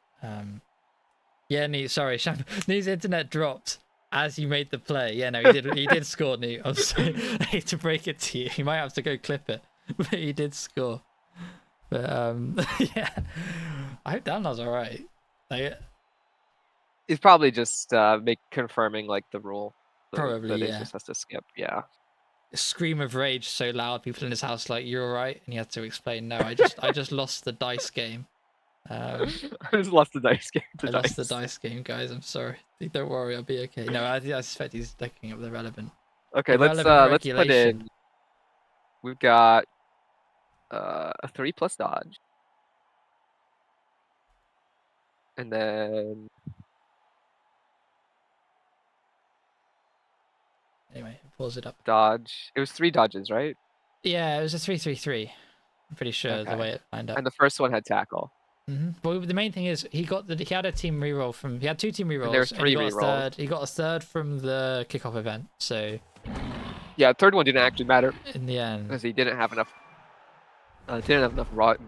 S1: Yeah, sorry, News internet dropped as you made the play. Yeah, no, he did. He did score. New. I'm sorry. I hate to break it to you. You might have to go clip it, but he did score. But yeah, I hope Dalinar's all right.
S3: He's probably just confirming the rule.
S1: Probably,
S3: that
S1: yeah.
S3: it just has to skip. Yeah.
S1: A scream of rage so loud, people in his house you're all right, and he had to explain, no, I just lost the dice game.
S3: I just lost the dice game.
S1: Lost the dice game, guys. I'm sorry. Don't worry, I'll be okay. No, I suspect he's looking up the relevant.
S3: Okay, let's put
S1: regulation.
S3: in. We've got a 3+ dodge, and then
S1: Anyway, pause it up.
S3: dodge. It was 3 dodges, right?
S1: Yeah, it was a 3-3-3. I'm pretty sure the
S3: Okay.
S1: way it lined up.
S3: And the first one had tackle.
S1: But the main thing is he had a team reroll from. He had 2 team rerolls.
S3: There's 3
S1: he got
S3: rerolls.
S1: He got a third from the kickoff event. So
S3: Yeah, third one didn't actually matter
S1: in the end,
S3: because he didn't have enough.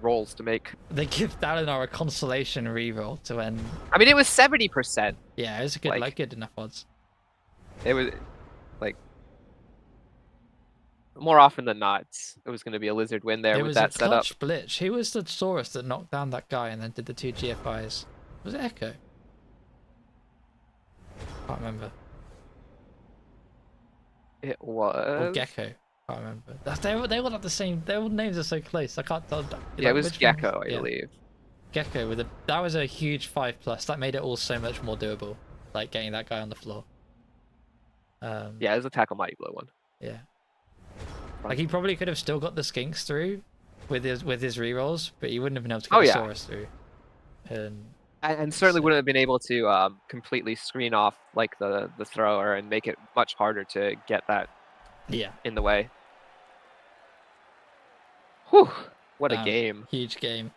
S3: Rolls to make.
S1: they give Dalinar a consolation reroll to end.
S3: I mean, it was 70%.
S1: Yeah, it was a good, good enough odds.
S3: It was more often than not, it was going to be a Lizard win there
S1: It
S3: with
S1: was
S3: that
S1: a
S3: setup.
S1: clutch blitz. Who was the Saurus that knocked down that guy and then did the 2 GFIs? Was it Echo? Can't remember.
S3: It
S1: Or
S3: was.
S1: Gecko. Can't remember. They all have the same. Their names are so close. I can't tell.
S3: Yeah, it was
S1: which
S3: Gecko,
S1: ones?
S3: I believe.
S1: Gecko with that was a huge 5+. That made it all so much more doable. Getting that guy on the floor.
S3: Yeah, it was a tackle mighty blow one.
S1: Yeah. He probably could have still got the skinks through with his rerolls, but he wouldn't have been able to get the Saurus through.
S3: And certainly wouldn't have been able to completely screen off the thrower and make it much harder to get that in the way. Whew, what a game.
S1: Huge game.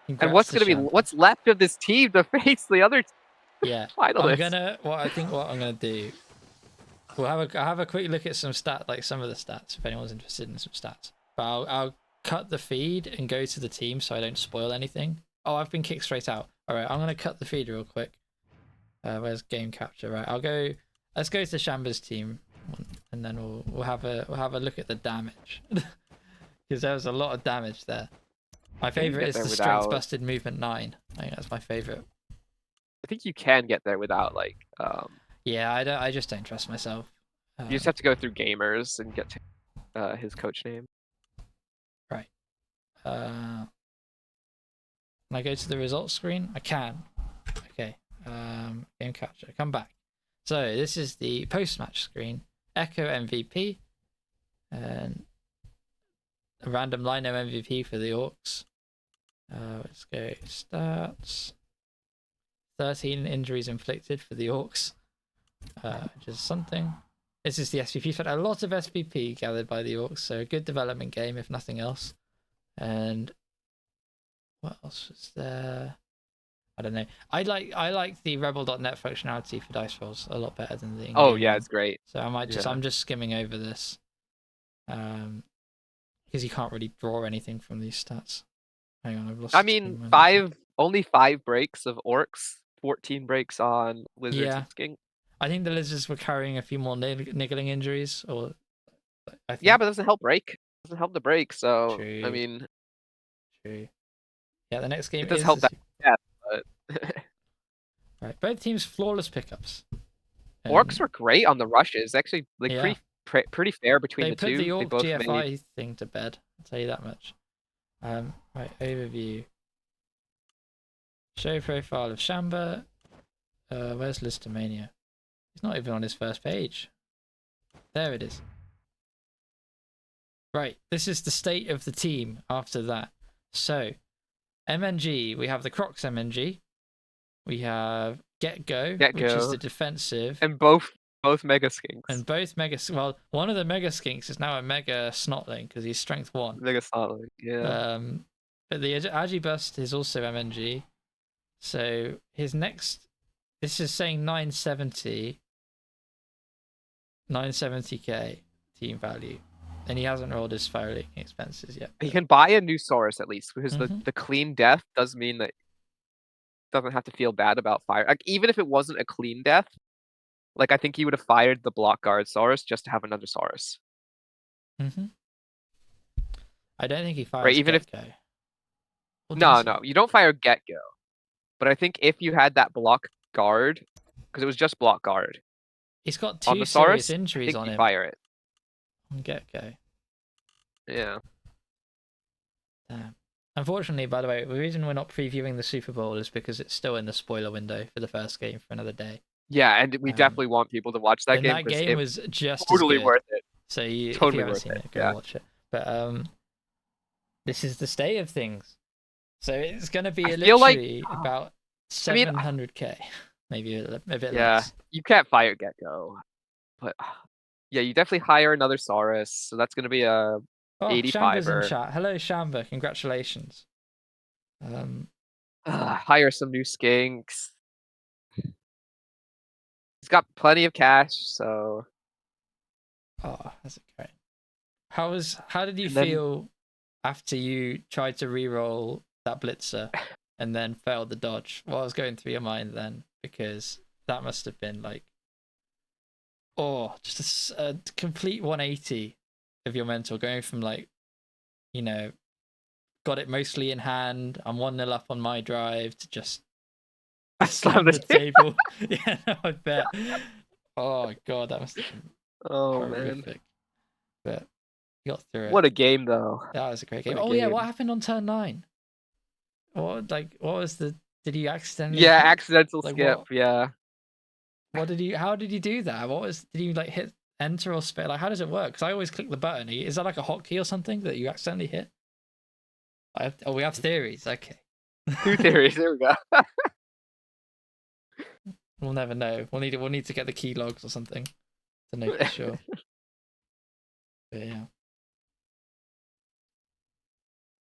S3: Congrats and what's left of this team to face the other finalists?
S1: What I'm gonna do. I'll have a quick look at some some of the stats if anyone's interested in some stats. But I'll cut the feed and go to the team so I don't spoil anything. Oh, I've been kicked straight out. All right, I'm gonna cut the feed real quick. Where's game capture? Right, let's go to Shamba's team, and then we'll have a look at the damage because there was a lot of damage there. My favorite is the strength busted movement 9. I think that's my favorite
S3: think you can get there without like
S1: Yeah, I just don't trust myself.
S3: you just have to go through gamers and get to his coach name.
S1: Right. Can I go to the results screen? I can. Okay. Game capture. Come back. So this is the post-match screen. Echo MVP. And a random Lino MVP for the Orcs. Let's go stats. 13 injuries inflicted for the Orcs. Which is something. This is the SPP. A lot of SPP gathered by the Orcs, so a good development game if nothing else. And what else was there? I don't know. I like the Rebbl.net functionality for dice rolls a lot better than the in-game
S3: Oh yeah,
S1: one.
S3: it's great.
S1: So I might just
S3: Yeah.
S1: I'm just skimming over this. Because you can't really draw anything from these stats. Hang on, I've lost.
S3: I mean, only 5 breaks of Orcs, 14 breaks on Lizards
S1: Yeah.
S3: and Skink.
S1: I think the Lizards were carrying a few more niggling injuries, or I think.
S3: Yeah, but it doesn't help break. It doesn't help the break. So
S1: True.
S3: I mean,
S1: True. Yeah, the next game
S3: it does
S1: is
S3: help that. Yeah, but
S1: right. Both teams flawless pickups.
S3: Orcs were great on the rushes. Actually, like
S1: Yeah.
S3: pretty fair between
S1: They
S3: the
S1: put
S3: two.
S1: the
S3: They
S1: Orc
S3: both
S1: GFI
S3: made.
S1: thing to bed. I'll tell you that much. Right, overview. Show profile of Shamba. Where's Liztomania? He's not even on his first page. There it is. Right, this is the state of the team after that. So, MNG, we have the Crocs MNG. We have Get Go, which is the defensive.
S3: And both Mega Skinks.
S1: And both Mega... Well, one of the Mega Skinks is now a Mega Snotling because he's strength 1.
S3: Mega Snotling, yeah.
S1: But the Agibust is also MNG. So, his next... This is saying 970k team value. And he hasn't rolled his fouling expenses yet.
S3: He can buy a new Saurus at least, because
S1: Mm-hmm.
S3: the clean death does mean that doesn't have to feel bad about fire. Like even if it wasn't a clean death, like I think he would have fired the block guard Saurus just to have another Saurus.
S1: Mm-hmm. I don't think he fires
S3: right, even
S1: Get-Go.
S3: No, you don't fire Get-Go. But I think if you had that block guard, because it was just block guard.
S1: He's got 2
S3: on the
S1: serious
S3: Saurus,
S1: injuries on him.
S3: Fire it.
S1: On Get-Go.
S3: Yeah.
S1: Damn. Unfortunately, by the way, the reason we're not previewing the Super Bowl is because it's still in the spoiler window for the first game for another day.
S3: Yeah, and we definitely want people to watch that
S1: and
S3: game.
S1: That game was just
S3: totally
S1: as good.
S3: worth it.
S1: So you,
S3: totally
S1: if you haven't
S3: worth
S1: seen
S3: it,
S1: go watch it. But this is the state of things. So it's going to be literally about 700k, maybe a bit less.
S3: You can't fire Get-Go, but yeah, you definitely hire another Saurus. So that's going to be a 85.
S1: Shamba's in chat. Hello, Shamba. Congratulations.
S3: Hire some new Skinks. He's got plenty of cash, so.
S1: Oh, that's great. How did you feel after you tried to re-roll that blitzer and then failed the dodge? What was going through your mind then? Because that must have been like, just a complete 180 of your mental, going from like, got it mostly in hand, I'm 1-0 up on my drive, to just slam the table. Yeah, no, I bet. Oh god, that must have been horrific. Man. But you got through it.
S3: What a game, though.
S1: That was a great game. Yeah, what happened on turn 9? What was the? Did you accidentally?
S3: Yeah, accidental skip. Yeah.
S1: How did you do that? Did you like hit enter or space? Like, how does it work? Because I always click the button. Is that like a hotkey or something that you accidentally hit? We have theories. Okay.
S3: 2 theories. There we go.
S1: We'll never know. We'll need to get the key logs or something to know for sure. But yeah.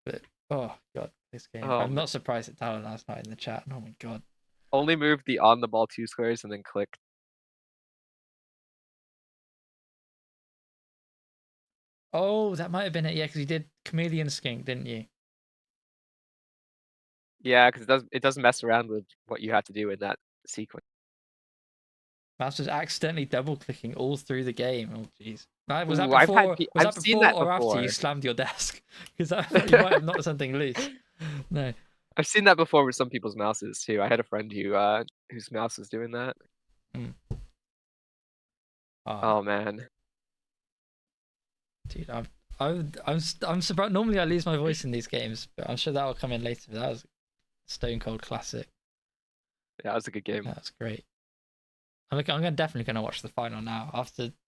S1: But oh god, this game. I'm not surprised at Talon last night in the chat. Oh my god.
S3: Only move the on the ball 2 squares and then click.
S1: Oh, that might have been it. Yeah, because you did Chameleon Skink, didn't you?
S3: Yeah, because it doesn't mess around with what you have to do in that sequence.
S1: Mouse was accidentally double clicking all through the game. Oh jeez. Was that before or after you slammed your desk? Because you might have knocked something loose. No.
S3: I've seen that before with some people's mouses too. I had a friend whose mouse was doing that. Oh man.
S1: Dude, I'm surprised. Normally I lose my voice in these games, but I'm sure that will come in later. But that was a stone cold classic.
S3: Yeah, that was a good game.
S1: That was great. I'm definitely gonna watch the final now.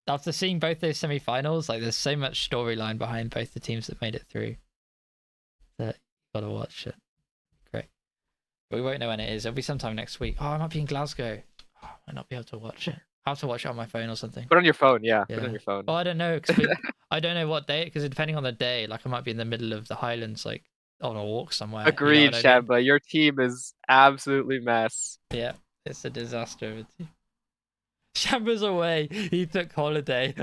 S1: After seeing both those semi-finals, like there's so much storyline behind both the teams that made it through that you gotta watch it. Great. But we won't know when it is. It'll be sometime next week. Oh, I might be in Glasgow. Oh, I might not be able to watch it. I'll have to watch it on my phone or something.
S3: Put on your phone, yeah. Put on your phone.
S1: Well, I don't know because I don't know what day, because depending on the day, like I might be in the middle of the Highlands, like on a walk somewhere.
S3: Agreed,
S1: you know what I mean?
S3: Shamba. Your team is absolutely mess.
S1: Yeah, it's a disaster of a team. Shamba's away. He took holiday.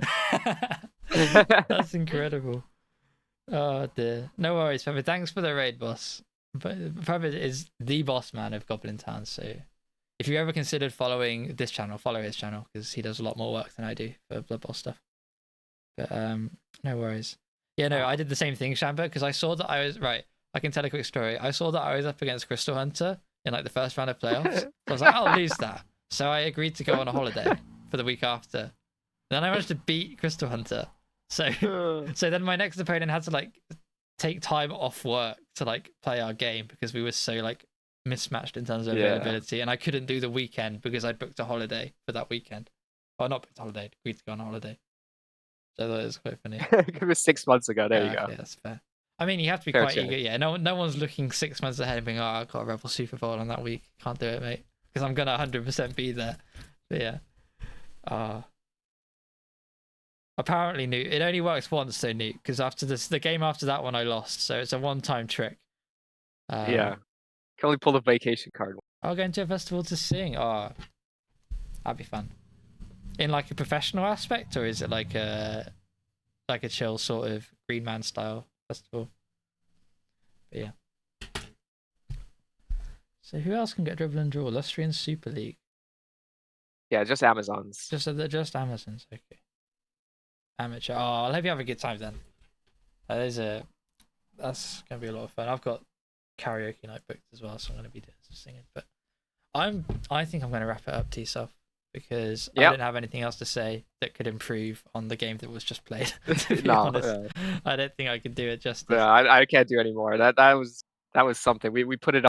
S1: That's incredible. Oh dear. No worries, Pepper. Thanks for the raid, boss. But Pepper is the boss man of Goblin Town, so if you ever considered following this channel, follow his channel because he does a lot more work than I do for Blood Bowl stuff. But no worries. Yeah, no, I did the same thing, Shamba, because I saw that I was right. I can tell a quick story. I saw that I was up against Crystal Hunter in like the first round of playoffs. So I was like, I'll lose that. So I agreed to go on a holiday for the week after. Then I managed to beat Crystal Hunter. So then my next opponent had to like take time off work to like play our game because we were so like mismatched in terms of availability, and I couldn't do the weekend because I'd booked a holiday for that weekend. Well, not booked a holiday, agreed to go on a holiday. So that was quite funny.
S3: It was 6 months ago. There you go.
S1: Yeah, that's fair. I mean, you have to be
S3: Fair
S1: quite
S3: chance.
S1: eager. Yeah, no one's looking 6 months ahead and being, oh, I've got a Rebbl Super Bowl on that week. Can't do it, mate, because I'm gonna 100% be there. But yeah. Apparently, Newt. It only works once, though, Newt, because after the game after that one, I lost. So it's a one-time trick.
S3: Yeah. Can only pull the vacation card.
S1: I'll go into a festival to sing. Oh, that'd be fun. In like a professional aspect, or is it like a chill sort of Green Man style festival? But yeah. So who else can get dribble and draw? Lustrian Super League.
S3: Yeah, just Amazons.
S1: Just Amazons. Okay. Amateur. Oh, I hope you have a good time then. That's gonna be a lot of fun. I've got karaoke night booked as well, so I'm gonna be doing some singing. But I think I'm gonna wrap it up, T-Self, because I didn't have anything else to say that could improve on the game that was just played. To be honest. I don't think I could do it justice.
S3: Yeah, I can't do any more. That was something. We put it